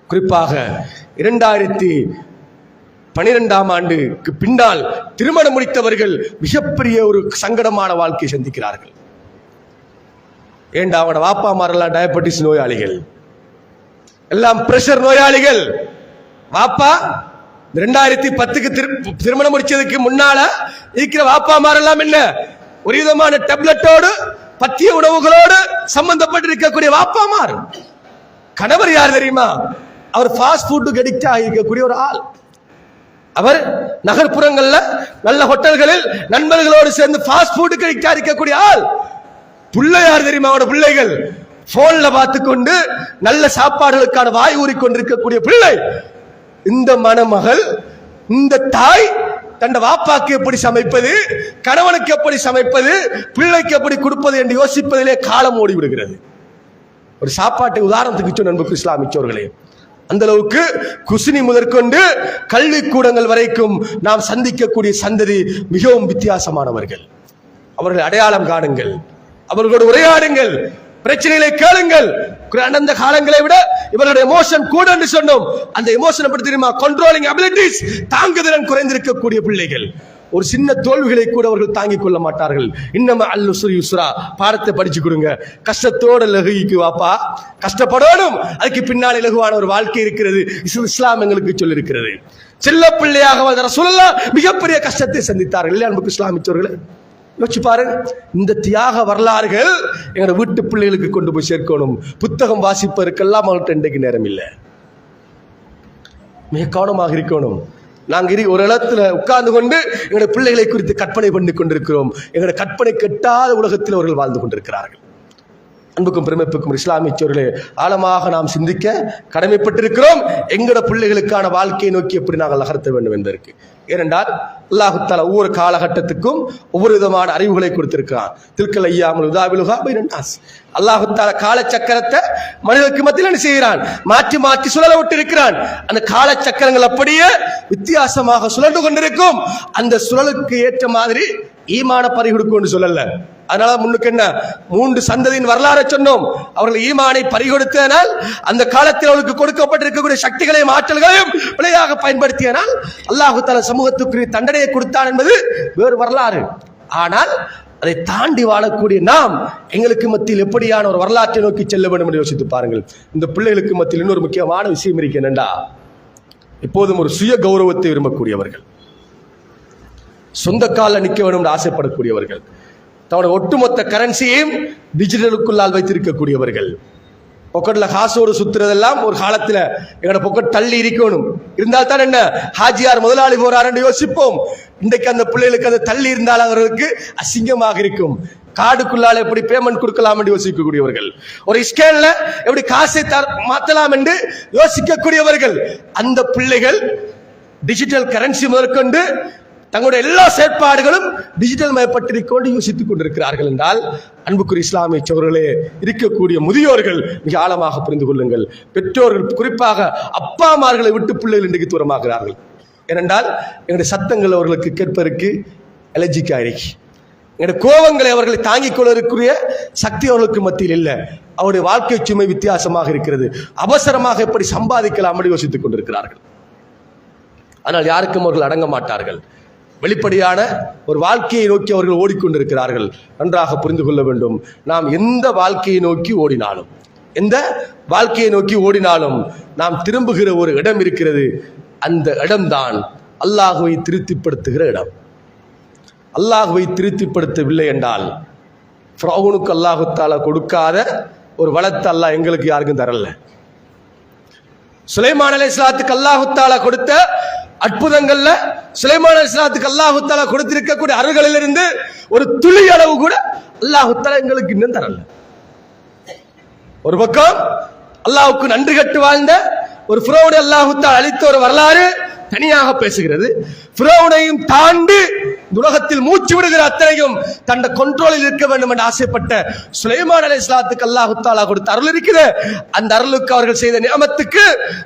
குறிப்பாக 2012ஆம் ஆண்டுக்கு பின்னால் திருமணம் முடித்தவர்கள் மிகப்பெரிய ஒரு சங்கடமான வாழ்க்கையை சந்திக்கிறார்கள். ஏண்டா அவனோட வாப்பா மாரெல்லாம் டயபெட்டிஸ் நோயாளிகள், எல்லாம் பிரஷர் நோயாளிகள். வாப்பா 2010க்கு திருமணம் முடிச்சதுக்கு முன்னால இருக்கிற வாப்பா மாரெல்லாம் என்ன ஒரு விதமான டேப்லெட்டோடு பத்திய உணவுகளோடு சம்பந்தப்பட்டிருக்கக்கூடிய வாப்பாமார். கணவர் யார் தெரியுமா, அவர் ஃபாஸ்ட் ஃபுட்டுக்கு அடிக்ட் ஆகியிருக்கக்கூடிய ஒரு ஆள். அவர் நகர்ப்புறங்கள்ல நல்ல ஹோட்டல்களில் நண்பர்களோடு சேர்ந்து ஃபாஸ்ட் ஃபுட்டுக்கு அடிக்ட் ஆகியிருக்கக்கூடிய ஆள். பிள்ளை யார் தெரியுமா, அவரோட பிள்ளைகள் போன்ல பார்த்து கொண்டு நல்ல சாப்பாடுகளுக்கான வாய் ஊறிக்கொண்டிருக்கக்கூடிய பிள்ளை. இந்த மணமகள், இந்த தாய் தன் வாப்பாக்கு எப்படி சமைப்பது, கணவனுக்கு எப்படி சமைப்பது, பிள்ளைக்கு எப்படி கொடுப்பது என்று யோசிப்பதிலே காலம் ஓடி விடுகிறது. ஒரு சாப்பாட்டை உதாரணத்துக்கு சொன்ன அன்புக்கு இஸ்லாமியர்களே, அந்த அளவுக்கு குசினி முதற்கொண்டு கல்வி கூடங்கள் வரைக்கும் நாம் சந்திக்கக்கூடிய சந்ததி மிகவும் வித்தியாசமானவர்கள். அவர்களை அடையாளம் காணுங்கள், அவர்களோடு உரையாடுங்கள், பிரச்சனைகளை கேளுங்கள். அந்த காலங்களை விட இவர்களுடைய எமோஷன் கூட சொன்னோம். அந்த எமோஷன் எப்படி தெரியுமா, கண்ட்ரோலிங் அபிலிட்டிஸ், தாங்குதிறன் குறைந்திருக்கக்கூடிய பிள்ளைகள். ஒரு சின்ன தோல்விகளை கூட அவர்கள் தாங்கிக் கொள்ள மாட்டார்கள். இன்னம அல்லுஸ்ரி யுஸ்ரா, பாடத்தை படிச்சு கொடுங்க, கஷ்டத்தோட லகுக்கு வாப்பா, கஷ்டப்படணும், அதுக்கு பின்னாலே லகுவான ஒரு வாழ்க்கை இருக்கிறது, இஸ்லாம் எங்களுக்கு சொல்லி இருக்கிறது. செல்ல பிள்ளையாக வந்த ரசூலுல்லாஹ் மிகப்பெரிய கஷ்டத்தை சந்தித்தார்கள் இல்லையா அன்புக்கு இஸ்லாமியர்களே? யோசிச்சு பாருங்க, இந்த தியாக வரலாறுகள் எங்களோட வீட்டு பிள்ளைகளுக்கு கொண்டு போய் சேர்க்கணும். புத்தகம் வாசிப்பதற்கெல்லாம் அவங்கள்ட்ட இன்றைக்கு நேரம் இல்லை. மிக கவனமாக இருக்கணும். நாங்கள் ஒரு இடத்துல உட்கார்ந்து கொண்டு எங்களுடைய பிள்ளைகளை குறித்து கற்பனை பண்ணி கொண்டிருக்கிறோம். எங்களுடைய கற்பனை கெட்டாத உலகத்தில் அவர்கள் வாழ்ந்து கொண்டிருக்கிறார்கள். அன்புக்கும் பெருமைப்புக்கும் இஸ்லாமியர்களே, ஆழமாக நாம் சிந்திக்க கடமைப்பட்டிருக்கிறோம். எங்களோட பிள்ளைகளுக்கான வாழ்க்கையை நோக்கி எப்படி நாங்கள் நகர்த்த வேண்டும் என்பதற்கு. ஏனென்றால் அல்லாஹு தஆலா ஒவ்வொரு காலகட்டத்துக்கும் ஒவ்வொரு விதமான அறிவுகளை கொடுத்திருக்கிறான். தில்கல் ஐயாமுல் உதாவிலுஹா பைனன் நாஸ். அல்லாஹு தஆலா காலச்சக்கரத்தை மனிதனுக்கு மத்தியில் என்ன செய்கிறான்? மாற்றி மாற்றி சுழல விட்டு இருக்கிறான். அந்த காலச்சக்கரங்கள் அப்படியே வித்தியாசமாக சுழன்று கொண்டிருக்கும். அந்த சுழலுக்கு ஏற்ற மாதிரி ஈமான பறிகொடுக்கும் சொல்லல. அதனால முன்னுக்கு என்ன 3 சந்ததியின் வரலாறு சொன்னோம். அவர்கள் ஈமானை பறிகொடுத்ததனால் அந்த காலத்தில் அவர்களுக்கு கொடுக்கப்பட்டிருக்கக்கூடிய சக்திகளையும் ஆற்றல்களையும் பிழையாக பயன்படுத்தியனால் அல்லாஹு தஆலா சமூகத்துக்குரிய தண்டனையை கொடுத்தான் என்பது வேறு வரலாறு. ஆனால் அதை தாண்டி வாழக்கூடிய நாம் எங்களுக்கு மத்தியில் எப்படியான ஒரு வரலாற்றை நோக்கி செல்ல வேண்டும் என்று யோசித்து பாருங்கள். இந்த பிள்ளைகளுக்கு மத்தியில் இன்னொரு முக்கியமான விஷயம் இருக்கு. என்னண்டா, எப்போதும் ஒரு சுய கௌரவத்தை விரும்பக்கூடியவர்கள், சொந்த காலில் நிற்க வேண்டும் என்று ஆசைப்படக்கூடியவர்கள், தன்னோட ஒட்டுமொத்த கரன்சியையும் டிஜிட்டலுக்குள்ளால் வைத்திருக்கக்கூடியவர்கள், பொக்கெட்ல காசோடு சுத்துறதெல்லாம் ஒரு காலத்துல எங்களோட பொக்கெட் தள்ளி இருக்கணும். இருந்தால் தான் என்ன ஹாஜியார் முதலாளி போறாரு யோசிப்போம். இன்றைக்கு அந்த பிள்ளைகளுக்கு அது தள்ளி இருந்தால் அவர்களுக்கு அசிங்கமாக இருக்கும். கார்டுக்குள்ளால எப்படி பேமெண்ட் கொடுக்கலாம் என்று யோசிக்கக்கூடியவர்கள், ஒரு ஸ்கேன்ல எப்படி காசை மாற்றலாம் என்று யோசிக்கக்கூடியவர்கள். அந்த பிள்ளைகள் டிஜிட்டல் கரன்சி முதற்கொண்டு தங்களுடைய எல்லா செயற்பாடுகளும் டிஜிட்டல் மயப்பட்டிருக்கொண்டு யோசித்துக் கொண்டிருக்கிறார்கள் என்றால், அன்புக்குரிய இஸ்லாமிய சகோதரர்களே, இருக்கக்கூடிய முதியோர்கள் மிக ஆழமாக புரிந்து கொள்ளுங்கள். பெற்றோர்கள், குறிப்பாக அப்பாமார்களை விட்டு பிள்ளைகள் இன்றைக்கு தூரமாகிறார்கள். ஏனென்றால் எங்களுடைய சத்தங்கள் அவர்களுக்கு கேட்பதற்கு அலர்ஜிக்காக இருக்கு. எங்களுடைய கோபங்களை அவர்களை தாங்கிக் கொள்வதற்குரிய சக்தி அவர்களுக்கு மத்தியில் இல்லை. அவருடைய வாழ்க்கை சுமை வித்தியாசமாக இருக்கிறது. அவசரமாக எப்படி சம்பாதிக்கலாம் என்று யோசித்துக் கொண்டிருக்கிறார்கள். ஆனால் யாருக்கும் அவர்கள் அடங்க மாட்டார்கள். வெளிப்படையான ஒரு வாழ்க்கையை நோக்கி அவர்கள் ஓடிக்கொண்டிருக்கிறார்கள். நன்றாக புரிந்து கொள்ள வேண்டும். நாம் எந்த வாழ்க்கையை நோக்கி ஓடினாலும், எந்த வாழ்க்கையை நோக்கி ஓடினாலும் நாம் திரும்புகிற ஒரு இடம் இருக்கிறது. அந்த இடம்தான் அல்லாஹுவை திருப்திப்படுத்துகிற இடம். அல்லாஹுவை திருப்திப்படுத்தவில்லை என்றால், ஃபிரௌனுக்கு அல்லாஹு தஆலா கொடுக்காத ஒரு வளத்தை அல்லாஹ் எங்களுக்கு யாருக்கும் தரல. சுலைமான் அலைஹிஸ்ஸலாத்துக்கு அல்லாஹு தஆலா கொடுத்த அற்புதங்கள்ல, சுலைமான் அலைஹிஸ்ஸலாத்துக்கு அல்லாஹு தஆலா கொடுத்திருக்கக்கூடிய அருள்களிலிருந்து ஒரு துளி அளவு கூட அல்லாஹு தஆலா எங்களுக்கு இன்னும் தரல. ஒரு பக்கம் அல்லாஹ்வுக்கு நன்றி கட்டு வாழ்ந்த ஒரு ஃபிரௌனை அல்லாஹு தஆலா அளித்த ஒரு வரலாறு தனியாக பேசுகிறது. ஃபிரௌனையும் தாண்டி உலகத்தில் மூச்சு விடுகிற அத்தனையும் தன்னை கண்ட்ரோலில் இருக்க வேண்டும் என்று ஆசைப்பட்ட சுலைமான் அலைஹிஸ்ஸலாத்துக்கு அல்லாஹ் தஆலா கொடுத்த அருள் இருக்குது. அந்த அருளுக்கு அவர்கள் செய்த நியமத்துக்கு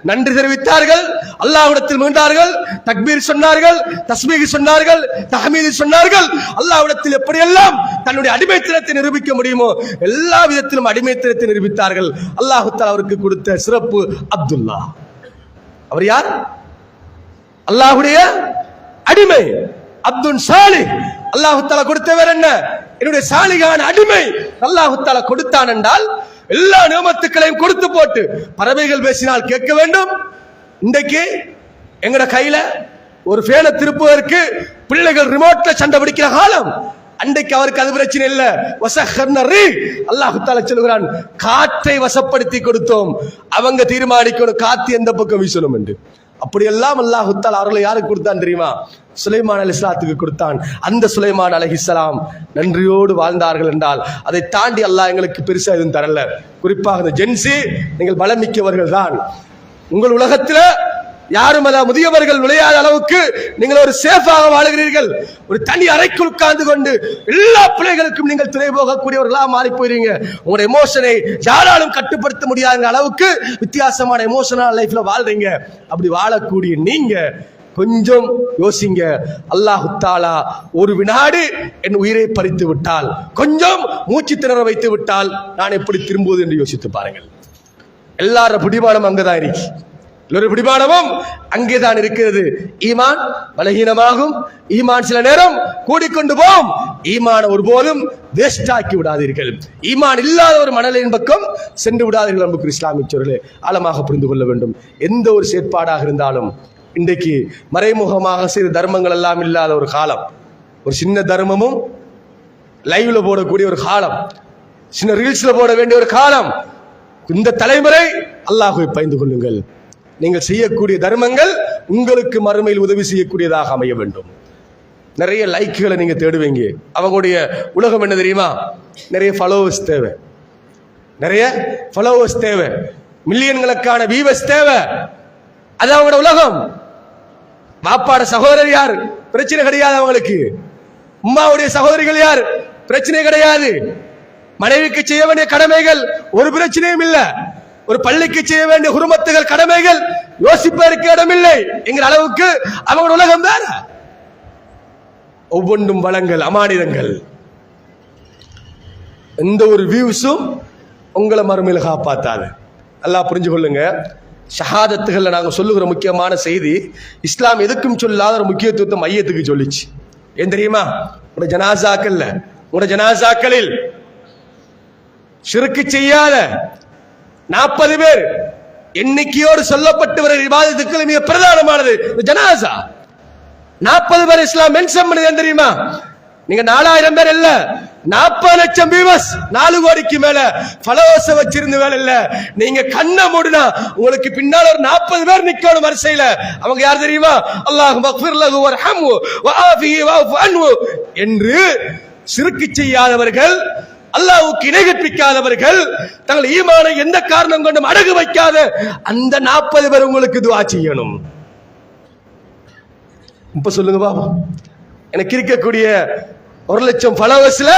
நன்றி தெரிவித்தார்கள். அல்லாஹ்விடத்தில் மீண்டார்கள், தக்பீர் சொன்னார்கள், தஸ்பீஹ் சொன்னார்கள், தஹ்மீத் சொன்னார்கள். அல்லாஹ்விடத்தில் எப்படியெல்லாம் தன்னுடைய அடிமைத்தனத்தை நிரூபிக்க முடியுமோ எல்லா விதத்திலும் அடிமைத்தனத்தை நிரூபித்தார்கள். அல்லாஹ் தஆலா அவருக்கு கொடுத்த சிறப்பு அப்துல்லா. அவர் யார்? அல்லாஹ்வுடைய அடிமை, அப்துல் சாலிஹ். அல்லாஹ் தஆலா கொடுத்தவர் என்ன? என்னுடைய சாலிகான அடிமை. அல்லாஹ் தஆலா கொடுத்தான் என்றால் எல்லா நியமத்துக்களையும் கொடுத்து போட்டு பறவைகள் பேசினால் கேட்க வேண்டும். இன்றைக்கு எங்கட கையில ஒரு ஃபேனை திருப்புவதற்கு பிள்ளைகள் ரிமோட்ல சண்டை பிடிக்கிற காலம். அன்றைக்கு அவருக்கு அது பிரச்சனை இல்ல. அல்லாஹ் தஆலா சொல்கிறான், காற்றை வசப்படுத்தி கொடுத்தோம், அவங்க தீர்மானிக்கணும் காத்து எந்த பக்கம் வீசணும் என்று. அப்படியெல்லாம் அல்லாஹ் தஆலா அருளை யாருக்கு கொடுத்தான் தெரியுமா? சுலைமான் அலைஹிஸ்ஸலாத்துக்கு கொடுத்தான். அந்த சுலைமான் அலைஹிஸ்ஸலாம் நன்றியோடு வாழ்ந்தார்கள் என்றால் அதை தாண்டி அல்லாஹ் எங்களுக்கு பெருசா எதுவும் தரல. குறிப்பாக இந்த ஜென்சி, நீங்கள் பலமிக்கவர்கள் தான். உங்கள் உலகத்தில் யாரும் அல்ல முதியவர்கள் நுழையாத அளவுக்கு நீங்கள் ஒரு சேஃபாக வாழுகிறீர்கள். ஒரு தனி அறைக்குள் உட்கார்ந்து கொண்டு எல்லா பிள்ளைகளுக்கும் நீங்கள் துணை போகக்கூடியவர்களா மாறி போயிருங்க. உங்களுடைய எமோஷனை யாராலும் கட்டுப்படுத்த முடியாத அளவுக்கு வித்தியாசமான எமோஷனல் லைஃப்ல வாழ்றீங்க. அப்படி வாழக்கூடிய நீங்க கொஞ்சம் யோசிங்க. அல்லாஹ் தஆலா ஒரு வினாடி என் உயிரை பறித்து விட்டால், கொஞ்சம் மூச்சு திணற வைத்து விட்டால் நான் எப்படி திரும்புவது என்று யோசித்து பாருங்கள். எல்லார பிடிமானம் அங்கதான் இருக்கு. ஒரு பிடிமானமும் அங்கேதான் இருக்கிறது. ஈமான் பலகீனமாகும், ஈமான் சில நேரம் கூடிக்கொண்டு போகும். ஈமான் ஒருபோதும் வேஸ்ட் ஆக்கி விடாதீர்கள். ஈமான் இல்லாத ஒரு மணலின் பக்கம் சென்று விடாதீர்கள். நமக்கு இஸ்லாமியர்களே ஆழமாக புரிந்து கொள்ள வேண்டும். எந்த ஒரு செயற்பாடாக இருந்தாலும் இன்றைக்கு மறைமுகமாக செய்த தர்மங்கள் எல்லாம் இல்லாத ஒரு காலம், ஒரு சின்ன தர்மமும் லைவ்ல போடக்கூடிய ஒரு காலம், சின்ன ரீல்ஸ்ல போட வேண்டிய ஒரு காலம். இந்த தலைமுறை அல்லாஹ்வை பயந்து கொள்ளுங்கள். நீங்கள் செய்யக்கூடிய தர்மங்கள் உங்களுக்கு மறுமையில் உதவி செய்யக்கூடியதாக அமைய வேண்டும். நிறைய லைக்குகளை நீங்க தேடுவீங்க. அவங்களுடைய உலகம் என்ன தெரியுமா? நிறைய ஃபாலோவர்ஸ் தேவை, நிறைய ஃபாலோவர்ஸ் தேவை, மில்லியன்களுக்கான வியூவர்ஸ் தேவை. அது அவங்களோட உலகம். பாப்பாட சகோதரர் யார்? பிரச்சனை கிடையாது அவங்களுக்கு. உம்மாவுடைய சகோதரிகள் யார்? பிரச்சனை கிடையாது. மனைவிக்கு செய்ய வேண்டிய கடமைகள் ஒரு பிரச்சனையும் இல்லை. ஒரு பள்ளிக்கு செய்ய வேண்டிய குருமத்துகள் கடமைகள் யோசிப்பதற்கு இடமில்லை என்கிற அளவுக்கு அவங்களோட உலகம் வேற. ஒவ்வொன்றும் வளங்கள், அமானிதங்கள். எந்த ஒரு வியூஸும் உங்களை மறுமையில் காப்பாத்தாது. நல்லா புரிஞ்சு கொள்ளுங்க. ஷஹாதத்துகள்ல நாங்க சொல்லுகிற முக்கியமான செய்தி, இஸ்லாம் எதுக்கும் சொல்லாத ஒரு முக்கியத்துவத்தை மையத்துக்கு சொல்லிச்சு. ஏன் தெரியுமா? உங்களோட ஜனாசாக்கள்ல, உங்களோட ஜனாசாக்களில் ஷிர்க் செய்யாத 40 பேர் எண்ணிக்கையோடு சொல்லப்பட்டு வர இபாதத்துக்கள் மிக பிரதானமானது ஜனாசா. 40 பேர் இஸ்லாம் மென்ஷன் பண்ணுது தெரியுமா? நீங்க 4000 பேர் இல்ல, 40 லட்சம் வியூவர்ஸ், 4 கோடிக்கு மேல ஃபாலோவர்ஸ் வச்சிருந்த வேலை இல்ல. நீங்க கண்ணை மூடினா உங்களுக்கு பின்னால் ஒரு 40 பேர் நிக்கணும் வரிசையில. அவங்க யார் தெரியுமா? அல்லாஹ் மக்ஃபிர் லஹு வர்ஹம்ஹு வஆஃபிஹி வஅஃபு அன்ஹு என்று ஷிர்க் செய்யாதவர்கள், அல்லாஹ்வுக்கு இணை கற்பிக்காதவர்கள், தங்கள் ஈமானை எந்த காரணம் கொண்டும் அடகு வைக்காத அந்த 40 பேர் உங்களுக்கு துஆ செய்யணும். இப்ப சொல்லுங்க பாபா, எனக்கு இருக்கக்கூடிய 1 லட்சம் ஃபாலோவர்ஸ்ல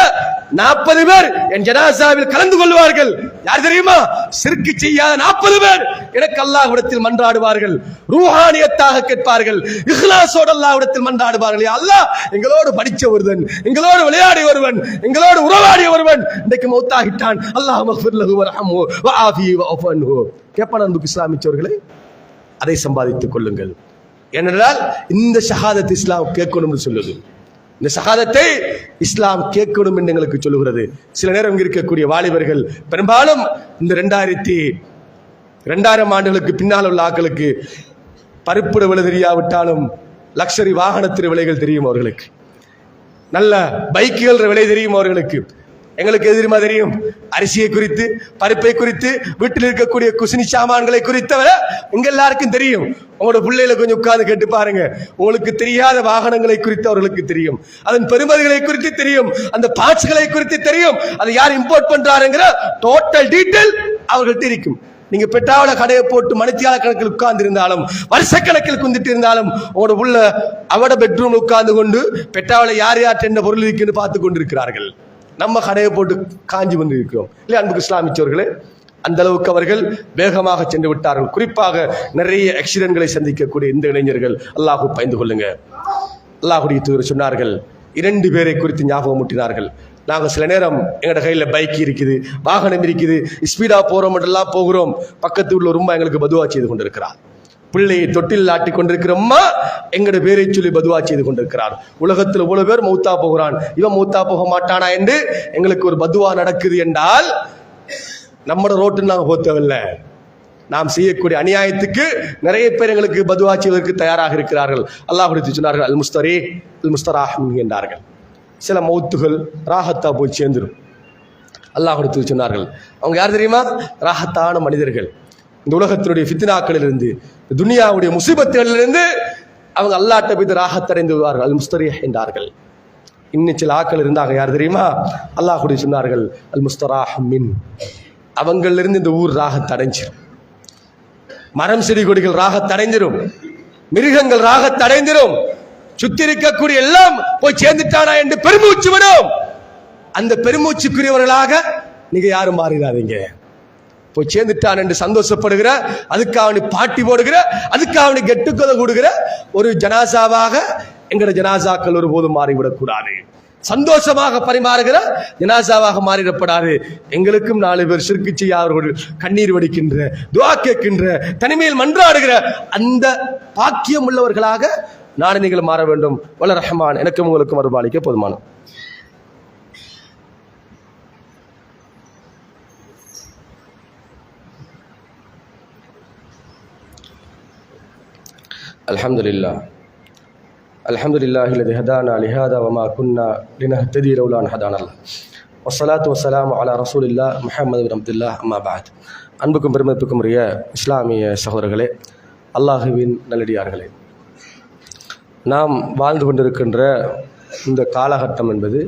40 பேர் என் ஜனாசாவில் கலந்து கொள்வார்கள். யார் தெரியுமா? ஷிர்க் செய்யாத 40 பேர் எனக்கு அல்லாஹ்விடத்தில் மன்றாடுவார்கள், ரூஹானியத்தாக கேட்பார்கள், இஹ்லாஸோடு அல்லாஹ்விடத்தில் மன்றாடுவார்கள். யா அல்லாஹ், எங்களோடு படிச்ச ஒருவன், எங்களோடு விளையாடிய ஒருவன், எங்களோடு உறவாடிய ஒருவன் இன்றைக்கு மௌத்தாகிட்டான். அல்லாஹ் மக்ஃபிர் லஹு வர்ஹம்ஹு வஆஃபிஹி வஅஃபு அன்ஹு. கேட்பான அன்புக்கு இஸ்லாமியர்களே, அதை சம்பாதித்துக் கொள்ளுங்கள். ஏனென்றால் இந்த ஷஹாதத் இஸ்லாம் கேட்கணும்னு சொல்லுது. இந்த ஷஹாதத்தை இஸ்லாம் கேட்கணும் என்று எங்களுக்கு சொல்லுகிறது. சில நேரம் இருக்கக்கூடிய வாலிபர்கள் பெரும்பாலும் இந்த 2000 ஆண்டுகளுக்கு பின்னால் உள்ள ஆக்களுக்கு பருப்புட விலை தெரியாவிட்டாலும் லக்ஸரி வாகனத்தின் விலைகள் தெரியும் அவர்களுக்கு, நல்ல பைக்குகள் விலை தெரியும் அவர்களுக்கு. எங்களுக்கு எது தெரியுமா தெரியும்? அரிசியை குறித்து, பருப்பை குறித்து, வீட்டில் இருக்கக்கூடிய குசினி சாமான்களை குறித்தவரை எங்க எல்லாருக்கும் தெரியும். உங்களோட பிள்ளைகளை கொஞ்சம் உட்கார்ந்து கேட்டு பாருங்க, உங்களுக்கு தெரியாத வாகனங்களை குறித்து அவர்களுக்கு தெரியும், அதன் பெருமதிகளை குறித்து தெரியும், அந்த பார்ட்ஸ்களை குறித்து தெரியும், அதை யார் இம்போர்ட் பண்றாருங்கிற டோட்டல் டீடைல் அவர்கள்ட்ட இருக்கும். நீங்க பெட்டாவில கடையை போட்டு மணித்தியால கணக்கில் உட்கார்ந்து இருந்தாலும், வருஷக்கணக்கில் குந்திட்டு இருந்தாலும், உங்களோட உள்ள அவட பெட்ரூம் உட்கார்ந்து கொண்டு பெட்டாவில யார் யார்ட்ட என்ன பொருள் இருக்குன்னு பார்த்து கொண்டிருக்கிறார்கள். நம்ம கடையை போட்டு காஞ்சி வந்து இருக்கிறோம் இல்லையா? அன்புக்கு இஸ்லாமியர்களே, அந்த அளவுக்கு அவர்கள் வேகமாக சென்று விட்டார்கள். குறிப்பாக நிறைய ஆக்சிடென்ட்களை சந்திக்கக்கூடிய இந்த இளைஞர்கள் அல்லாஹ்வை பயந்து கொள்ளுங்க. அல்லாஹ்வுடைய தூதர் சொன்னார்கள், 2 பேரை குறித்து ஞாபகம் ஊட்டினார்கள். நாங்கள் சில நேரம் எங்களோட கையில் பைக் இருக்குது, வாகனம் இருக்குது, ஸ்பீடா போறோம் எல்லாம் போகிறோம், பக்கத்து உள்ள ரொம்ப எங்களுக்கு பதுவா செய்து கொண்டிருக்கிறார். பிள்ளையை தொட்டில் ஆட்டி கொண்டிருக்கிற அம்மா எங்கட பேரை சொல்லி பதுவா செய்து கொண்டிருக்கிறார். உலகத்தில் இவ்வளவு பேர் மௌத்தா போகிறான், இவன் மௌத்தா போக மாட்டானா என்று எங்களுக்கு ஒரு பதுவா நடக்குது என்றால் நம்மட ரோட்டு நாங்கள் போத்தவில்லை. நாம் செய்யக்கூடிய அநியாயத்துக்கு நிறைய பேர் எங்களுக்கு பதுவா செய்வதற்கு தயாராக இருக்கிறார்கள். அல்லாஹ் சொன்னார்கள், அல் முஸ்தரீ அல் முஸ்தராஹிம் என்றார்கள். சில மௌத்துகள் ராஹத்தா போய் சேர்ந்துடும். அல்லாஹ் சொன்னார்கள், அவங்க யார் தெரியுமா? ராஹத்தான மனிதர்கள். இந்த உலகத்தினுடைய ஃபித்னாக்களிலிருந்து, துனியாவுடைய முசீபத்துகளிலிருந்து அவங்க அல்லாஹ்ட்ட போய் ராஹத்தடைந்து விடுவார்கள். அல் முஸ்தரீஹ் என்றார்கள். இன்னும் சில ஆக்கள் இருந்தாங்க, யார் தெரியுமா? அல்லாஹ் சொன்னார்கள், அல் முஸ்தராஹிமின். அவங்களிலிருந்து இந்த ஊர் ராகத்தடைஞ்சிடும், மரம் செடி கொடிகள் ராகத்தடைஞ்சிடும், மிருகங்கள் ராகத்தடைந்திரும், சுத்தி இருக்கக்கூடிய எல்லாம் போய் சேர்ந்துட்டானா என்று பெருமூச்சு விடும். அந்த பெருமூச்சுக்குரியவர்களாக நீங்க யாரும் மாறிடாதீங்க. போய் சேர்ந்துட்டான் என்று சந்தோஷப்படுகிற, அதுக்காக பாட்டி போடுகிற, அதுக்காக கெட்டுக்கொலை கொடுக்கிற ஒரு ஜனாசாவாக எங்கட ஜனாசாக்கள் ஒருபோதும் மாறிவிடக்கூடாது. சந்தோஷமாக பரிமாறுகிற ஜனாசாவாக மாறிடப்படாது. எங்களுக்கும் 4 பேர் ஷிர்க் செய்ய அவர்கள் கண்ணீர் வடிக்கின்ற, துஆ கேட்கின்ற, தனிமையில் மன்றாடுகிற அந்த பாக்கியம் உள்ளவர்களாக நான் நீங்கள் மாற வேண்டும். வல்ல ரஹ்மான் எனக்கும் உங்களுக்கும் அருள்பாலிக்க போதுமான. அல்ஹம்துலில்லாஹ் அல்ஹம்துலில்லாஹி அல்லதி ஹதானா லிஹாதா வமா குன்னா லினஹ்ததி லௌலா அன் ஹதானல்லாஹ் வஸ்ஸலாத்து வஸ்ஸலாமு அலா ரசூலில்லாஹ் முஹம்மது பின் அப்துல்லாஹ் அம்மா பஅத். அன்புக்கும் பெருமதிப்புக்கும் உரிய இஸ்லாமிய சகோதரர்களே, அல்லாஹுவின் நல்லடியார்களே, நாம் வாழ்ந்து கொண்டிருக்கின்ற இந்த காலகட்டம் என்பது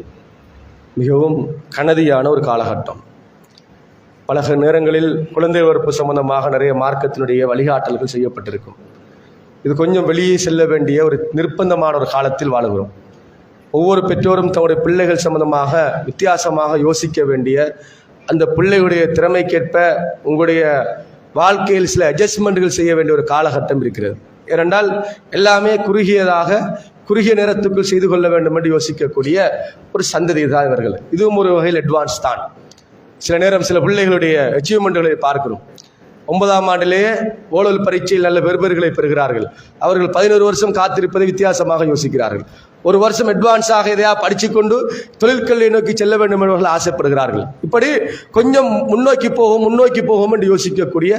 மிகவும் கனதியான ஒரு காலகட்டம். பல நேரங்களில் குழந்தை வளர்ப்பு சம்பந்தமாக நிறைய மார்க்கத்தினுடைய வழிகாட்டல்கள் செய்யப்பட்டிருக்கும். இது கொஞ்சம் வெளியே செல்ல வேண்டிய ஒரு நிர்பந்தமான ஒரு காலத்தில் வாழுகிறோம். ஒவ்வொரு பெற்றோரும் தன்னுடைய பிள்ளைகள் சம்பந்தமாக வித்தியாசமாக யோசிக்க வேண்டிய, அந்த பிள்ளையுடைய திறமைக்கேற்ப உங்களுடைய வாழ்க்கையில் சில அட்ஜஸ்ட்மெண்ட்டுகள் செய்ய வேண்டிய ஒரு காலகட்டம் இருக்கிறது. ஏனென்றால் எல்லாமே குறுகிய நேரத்துக்குள் செய்து கொள்ள வேண்டும் என்று யோசிக்கக்கூடிய ஒரு சந்ததி தான் இவர்கள். இதுவும் ஒரு வகையில் அட்வான்ஸ் தான். சில நேரம் சில பிள்ளைகளுடைய அச்சீவ்மெண்ட்டுகளை பார்க்கிறோம். 9ஆம் ஆண்டிலேயே ஓலல் பரீட்சையில் நல்ல பெறுபேறுகளை பெறுகிறார்கள். அவர்கள் 11 வருஷம் காத்திருப்பதை வித்தியாசமாக யோசிக்கிறார்கள். ஒரு வருஷம் அட்வான்ஸாக எதையா படித்து கொண்டு தொழிற்கல்வியை நோக்கி செல்ல வேண்டும் என்பவர்கள் ஆசைப்படுகிறார்கள். இப்படி கொஞ்சம் முன்னோக்கி போகும் என்று யோசிக்கக்கூடிய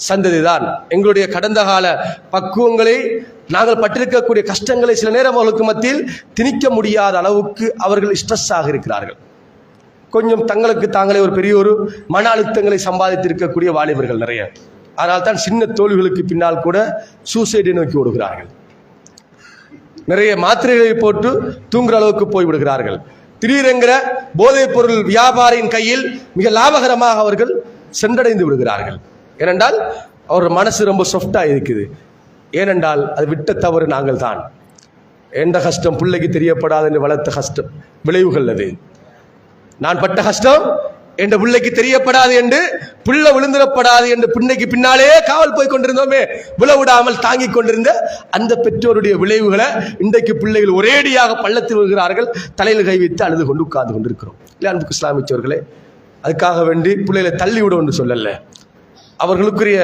சந்ததி தான். எங்களுடைய கடந்த கால பக்குவங்களை, நாங்கள் பட்டிருக்கக்கூடிய கஷ்டங்களை சில நேரம் அவர்களுக்கு மத்தியில் திணிக்க முடியாத அளவுக்கு அவர்கள் ஸ்ட்ரெஸ்ஸாக இருக்கிறார்கள். கொஞ்சம் தங்களுக்கு தாங்களே ஒரு பெரிய ஒரு மன அழுத்தங்களை சம்பாதித்திருக்கக்கூடிய வாலிபர்கள் நிறைய. ஆனால் தான் சின்ன தோல்விகளுக்கு பின்னால் கூட சூசைடை நோக்கி ஓடுகிறார்கள். நிறைய மாத்திரைகளை போட்டு தூங்குற அளவுக்கு போய்விடுகிறார்கள். திடீரென்கிற போதைப் பொருள் வியாபாரியின் கையில் மிக லாபகரமாக அவர்கள் சென்றடைந்து விடுகிறார்கள். ஏனென்றால் அவர் மனசு ரொம்ப சாஃப்டாக இருக்குது. ஏனென்றால் அது விட்ட தவறு நாங்கள் தான். எந்த கஷ்டம் பிள்ளைக்கு தெரியப்படாது என்று வளர்த்த கஷ்டம் விளைவுகள் அது. நான் பட்ட கஷ்டம் என்ற பிள்ளைக்கு தெரியப்படாது என்று, பிள்ளை விழுந்துடப்படாது என்று பின்னைக்கு பின்னாலே காவல் போய் கொண்டிருந்தோமே, விழவிடாமல் தாங்கிக் கொண்டிருந்த அந்த பெற்றோருடைய விளைவுகளை இன்றைக்கு பிள்ளைகள் ஒரேடியாக பள்ளத்தில் விழுகிறார்கள். தலையில் கை வைத்து அழுது கொண்டு உட்கார்ந்து கொண்டிருக்கிறோம். இல்லை அன்புக்கு இஸ்லாமியர்களே, அதுக்காக வேண்டி பிள்ளைகளை தள்ளிவிட ஒன்று சொல்லல. அவர்களுக்குரிய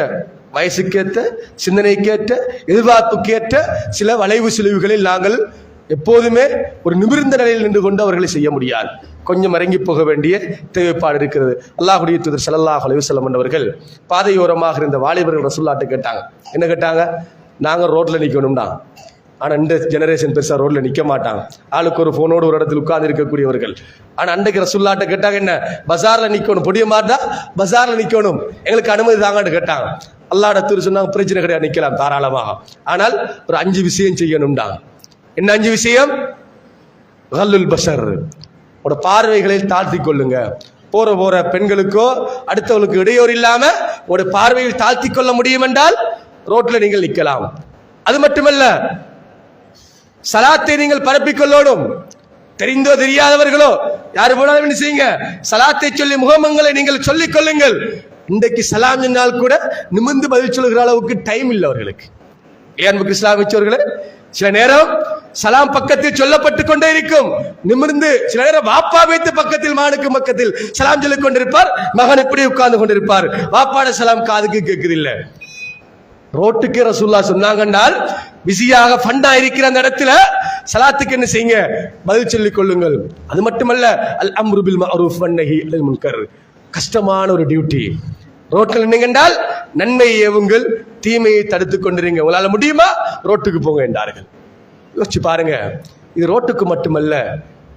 வயசுக்கேற்ற, சிந்தனைக்கேற்ற, எதிர்பார்ப்புக்கேற்ற சில வளைவு சிலுவுகளில் நாங்கள் எப்போதுமே ஒரு நிமிர்ந்த நிலையில் நின்று கொண்டு அவர்களை செய்ய முடியாது. கொஞ்சம் இறங்கி போக வேண்டிய தேவைப்பாடு இருக்கிறது. அல்லாஹ்வுடைய தூதர் ஸல்லல்லாஹு அலைஹி வஸல்லம் என்பவர்கள் பாதையோரமாக இருந்த வாலிபர்கள் ரசூலுல்லாஹ்ட்ட கேட்டாங்க. என்ன கேட்டாங்க? நாங்கள் ரோட்டில் நிற்கணும்னா. ஆனால் இந்த ஜெனரேஷன் பெருசாக ரோட்டில் நிற்க மாட்டாங்க. ஆளுக்கு ஒரு ஃபோனோடு ஒரு இடத்துல உட்கார்ந்து இருக்கக்கூடியவர்கள். ஆனால் அன்றைக்கு ரசூலுல்லாஹ்ட்ட கேட்டாங்க, என்ன பஜாரில் நிற்கணும், பொடிய மாட்டா பஜாரில் நிற்கணும், எங்களுக்கு அனுமதி தாங்கன்னு கேட்டாங்க. அல்லாஹ்வுடைய தூதர் சொன்னாங்க, பிரச்சனை கிடையாது, நிற்கலாம் தாராளமாக. ஆனால் ஒரு 5 விஷயம் செய்யணும்டாங்க. என்ன 5 விஷயம்? கல்லுல் பஷர், உங்களோட பார்வைகளை தாழ்த்தி கொள்ளுங்க. போற பெண்களுக்கோ அடுத்தவர்களுக்கு இடையூறு இல்லாம உங்களுடைய பார்வையில் தாழ்த்தி கொள்ள முடியும் என்றால் ரோட்ல நீங்கள் நிற்கலாம். அது மட்டுமல்ல, சலாத்தை நீங்கள் பரப்பிக்கொள்ளணும். தெரிந்தோ தெரியாதவர்களோ யாரு போனாலும் என்ன செய்யுங்க, சலாத்தை சொல்லி முகமங்களை நீங்கள் சொல்லிக் கொள்ளுங்கள். இன்றைக்கு சலாம் சொன்னால் கூட நிமிர்ந்து பதில் சொல்லுகிற அளவுக்கு டைம் இல்லை அவர்களுக்கு. அன்புக்கு இஸ்லாமியர்களே, சில நேரம் சலாம் பக்கத்தில் சொல்லப்பட்டு கொண்டே இருக்கும். நிமிர்ந்து சில நேரம் வாப்பா வைத்து பக்கத்தில், மகனுக்கு பக்கத்தில் சலாம் சொல்லிக் கொண்டிருப்பார். மகன் இப்படி உட்கார்ந்து கொண்டிருப்பார். வாப்பாட சலாம் காதுக்கு கேட்குது இல்ல. ரோட்டுக்கு ரசூலுல்லாஹ் சொன்னாங்கன்னால் பிஸியாக ஃபண்டா இருக்கிற அந்த இடத்துல சலாத்துக்கு என்ன செய்யுங்க, பதில் சொல்லிக் கொள்ளுங்கள். அது மட்டுமல்ல, அல் அம்ரு பில் மஅரூஃப் வன்னஹி அனில் முன்கர், கஷ்டமான ஒரு டியூட்டி. ரோட்டில் நின்றுங்கண்டால் நன்மை ஏவுங்கள், தீமையை தடுத்துக் கொண்டிருங்க. உங்களால முடியுமா, ரோட்டுக்கு போங்க என்றார்கள். யோசிச்சு பாருங்க, இது ரோட்டுக்கு மட்டுமல்ல,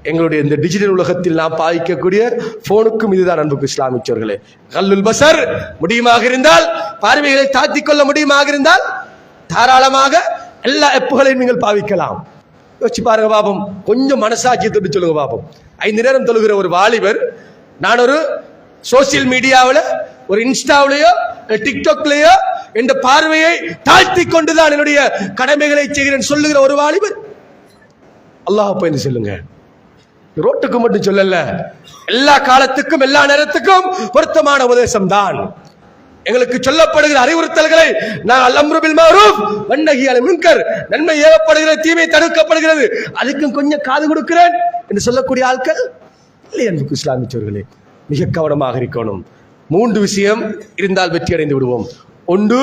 எங்களுடைய இந்த டிஜிட்டல் உலகத்தில் நாம் பாதிக்கக்கூடிய போனுக்கும் இதுதான். அன்புக்கு இஸ்லாமியர்களே, கல்லுல் பஸர் முடியுமாக இருந்தால், பார்வைகளை தாழ்த்திக் கொள்ள முடியுமாக இருந்தால் தாராளமாக எல்லா ஆப்புகளையும் நீங்கள் பாவிக்கலாம். யோசிச்சு பாருங்க பாப்போம், கொஞ்சம் மனசாட்சியை தொட்டு சொல்லுங்க பாப்போம். 5 நேரம் தொழுகிற ஒரு வாலிபர், நான் ஒரு சோசியல் மீடியாவில், ஒரு இன்ஸ்டாவிலேயோ டிக்டாக்லயோ என்ற பார்வையை தாழ்த்தி கொண்டுதான் என்னுடைய கடமைகளை செய்கிறேன் சொல்லுகிற ஒரு வாலிபர், அல்லாஹ் பயந்து சொல்லுங்க. ரோட்டுக்கு மட்டும் சொல்லல, எல்லா காலத்துக்கும் எல்லா நேரத்துக்கும் பொருத்தமான உபதேசம் தான். எங்களுக்கு சொல்லப்படுகிற அறிவுறுத்தல்களை நான் அல் அம்ரு பில் மஅரூஃப் வன்னஹி அனில் முன்கர், நன்மை ஏவப்படுகிறது, தீமை தடுக்கப்படுகிறது, அதுக்கும் கொஞ்சம் காது கொடுக்கிறேன். என்று சொல்லக்கூடிய ஆட்கள் இல்லை. அன்புக்கு இஸ்லாமியர்களே, மிக கவனமாக இருக்கணும். 3 விஷயம் இருந்தால் வெற்றி அடைந்து விடுவோம். ஒன்று,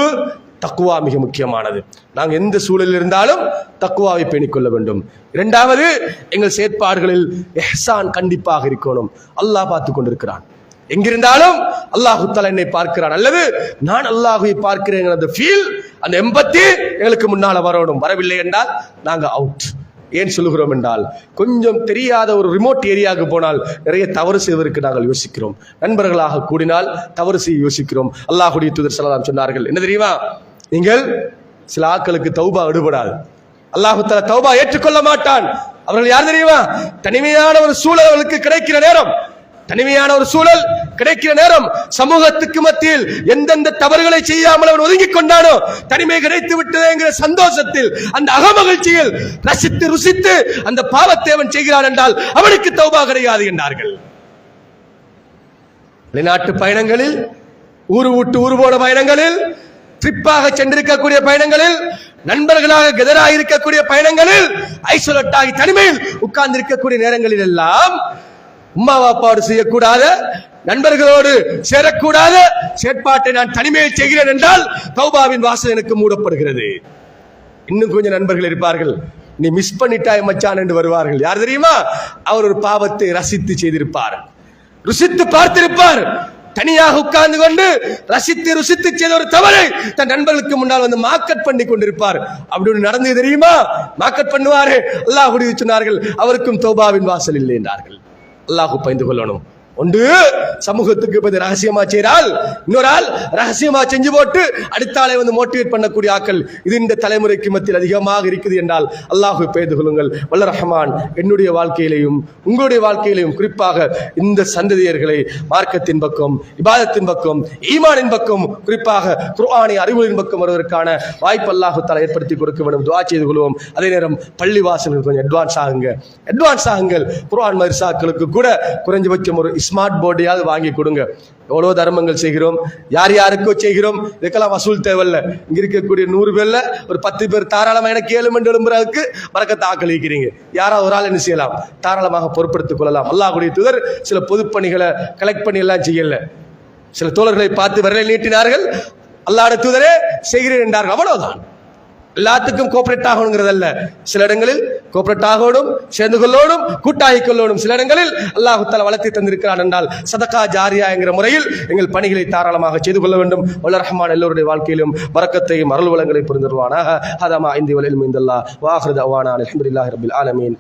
தக்குவா மிக முக்கியமானது. நாங்கள் எந்த சூழலில் இருந்தாலும் தக்குவாவை பேணிக்கொள்ள வேண்டும். 2வது, எங்கள் செயற்பாடுகளில் இஹ்சான் கண்டிப்பாக இருக்கணும். அல்லாஹ் பார்த்து கொண்டிருக்கிறான். எங்கிருந்தாலும் அல்லாஹு தஆலா என்னை பார்க்கிறான், அல்லது நான் அல்லாஹுவை பார்க்கிறேன். அந்த ஃபீல், அந்த எம்பத்தி எங்களுக்கு முன்னால வரணும். வரவில்லை என்றால் நாங்கள் அவுட். ஏன் சொல்லுகிறோம் என்றால், கொஞ்சம் தெரியாத ஒரு ரிமோட் ஏரியாவுக்கு போனால் நிறைய தவறு செய்வதற்கு நாங்கள் யோசிக்கிறோம். நண்பர்களாக கூடினால் தவறு செய்ய யோசிக்கிறோம். அல்லாஹ்வுடைய தூதர் ஸல்லல்லாஹு அலைஹி வஸல்லம் சொன்னார்கள், என்ன தெரியுமா? நீங்கள் சில ஆட்களுக்கு தௌபா எடுபடாது. அல்லாஹ் தஆலா தௌபா ஏற்றுக்கொள்ள மாட்டான். அவர்கள் யார் தெரியுமா? தனிமையான ஒரு சூழல் அவர்களுக்கு கிடைக்கிற நேரம், தனிமையான ஒரு சூழல் கிடைக்கிற நேரம், சமூகத்துக்கு மத்தியில் எந்தெந்த தவறுகளை செய்யாமல் அவன் ஒதுங்கிக் கொண்டானோ, தனிமை கிடைத்து விட்டதுங்கிற சந்தோஷத்தில், அந்த அகமகிழ்ச்சியில் ரசித்து ருசித்து அந்த பாவத்தை அவன் செய்கிறான் என்றால் அவனுக்கு தௌபா கிடையாது என்றார்கள். வெளிநாட்டு பயணங்களில், ஊரு விட்டு ஊர் போன பயணங்களில், ட்ரிப்பாக சென்றிருக்கக்கூடிய பயணங்களில், நண்பர்களாக கெதராக இருக்கக்கூடிய பயணங்களில், ஐசோலேட் ஆகி தனிமையில் உட்கார்ந்து இருக்கக்கூடிய நேரங்களில் எல்லாம் உம்மா வாப்பாடு செய்யக்கூடாத, நண்பர்களோடு சேரக்கூடாத செயற்பாட்டை நான் தனிமையில் செய்கிறேன் என்றால் தௌபாவின் வாசல் எனக்கு மூடப்படுகிறது. இன்னும் கொஞ்சம் நண்பர்கள் இருப்பார்கள், நீ மிஸ் பண்ணிட்டாய் மச்சான் என்று வருவார்கள். யார் தெரியுமா? அவர் ஒரு பாவத்தை ரசித்து செய்திருப்பார், ருசித்து பார்த்திருப்பார். தனியாக உட்கார்ந்து கொண்டு ரசித்து ருசித்து செய்த ஒரு தவறை தன் நண்பர்களுக்கு முன்னால் வந்து மார்க்கெட் பண்ணி கொண்டிருப்பார். அப்படி ஒன்று நடந்தது தெரியுமா? மார்க்கெட் பண்ணுவாரு. அல்லாஹ் சொன்னார்கள், அவருக்கும் தௌபாவின் வாசல் இல்லை என்றார்கள். அல்லாஹ் பயந்து கொள்ளணும். ஒன்று, சமூகத்துக்கு ரகசியமா செய்தால், இன்னொரு ஆள் ரகசியமா செஞ்சு போட்டு அடுத்த ஆளை வந்து மோட்டிவேட் பண்ணக்கூடிய ஆக்கள் இது இந்த தலைமுறைக்கு மத்தியில் அதிகமாக இருக்குது என்றால் அல்லாஹ்வை பயந்து கொள்ளுங்கள். வல்ல ரஹ்மான் என்னுடைய வாழ்க்கையிலையும் உங்களுடைய வாழ்க்கையிலையும் குறிப்பாக இந்த சந்ததியர்களை மார்க்கத்தின் பக்கம், இபாதத்தின் பக்கம், ஈமானின் பக்கம், குறிப்பாக குர்ஆனின் அறிவுகளின் பக்கம் வருவதற்கான வாய்ப்பு அல்லாஹ் தஆலா ஏற்படுத்தி கொடுக்க வேண்டும். துஆ செய்து கொள்வோம். அதே நேரம் பள்ளி வாசல்கள் கொஞ்சம் அட்வான்ஸ் ஆகுங்கள். குர்ஆன் மதரசாக்களுக்கு கூட குறைஞ்சபட்சம் ஒரு ஸ்மார்ட் போர்டையாவது வாங்கி கொடுங்க. எவ்வளோ தர்மங்கள் செய்கிறோம், யார் யாருக்கோ செய்கிறோம், இதுக்கெல்லாம் வசூல் தேவையில்லை. இங்க இருக்கக்கூடிய 100 பேர்ல ஒரு 10 பேர் தாராளமாக எனக்கு 7 மணி எழும்புறதுக்கு மறக்கத்தை ஆக்களிக்கிறீங்க. யாராவது ஒரு ஆள் என்ன செய்யலாம்? தாராளமாக பொறுப்படுத்திக் கொள்ளலாம். அல்லாஹ்வுடைய தூதர் சில பொதுப்பணிகளை கலெக்ட் பண்ணி எல்லாம் செய்யல. சில தோழர்களை பார்த்து விரலை நீட்டினார்கள், அல்லாஹ்வுடைய தூதரே செய்கிறேன் என்றார்கள். அவ்வளவுதான். எல்லாத்துக்கும் கோஆபரேட் ஆகணுங்கிறதல்ல. சில இடங்களில் கோஆபரேட் ஆகணும், சேர்ந்து கொள்ளணும், கூட்டாகி கொள்ளணும். சில இடங்களில் அல்லாஹ் தஆலா வளர்த்தி தந்திருக்கிறான் என்றால் சதகா ஜாரியா என்கிற முறையில் எங்கள் பணிகளை தாராளமாக செய்து கொள்ள வேண்டும். வல்ல ரஹ்மான் எல்லோருடைய வாழ்க்கையிலும் பரக்கத்தையும் அருள் வளங்களை புரிந்துருவானாக. ஹதமா இந்தி வல் இல்மு இந்தல்லாஹ் வ ஆகிரு தஅவானா அல்ஹம்துலில்லாஹி ரப்பில் ஆலமீன்.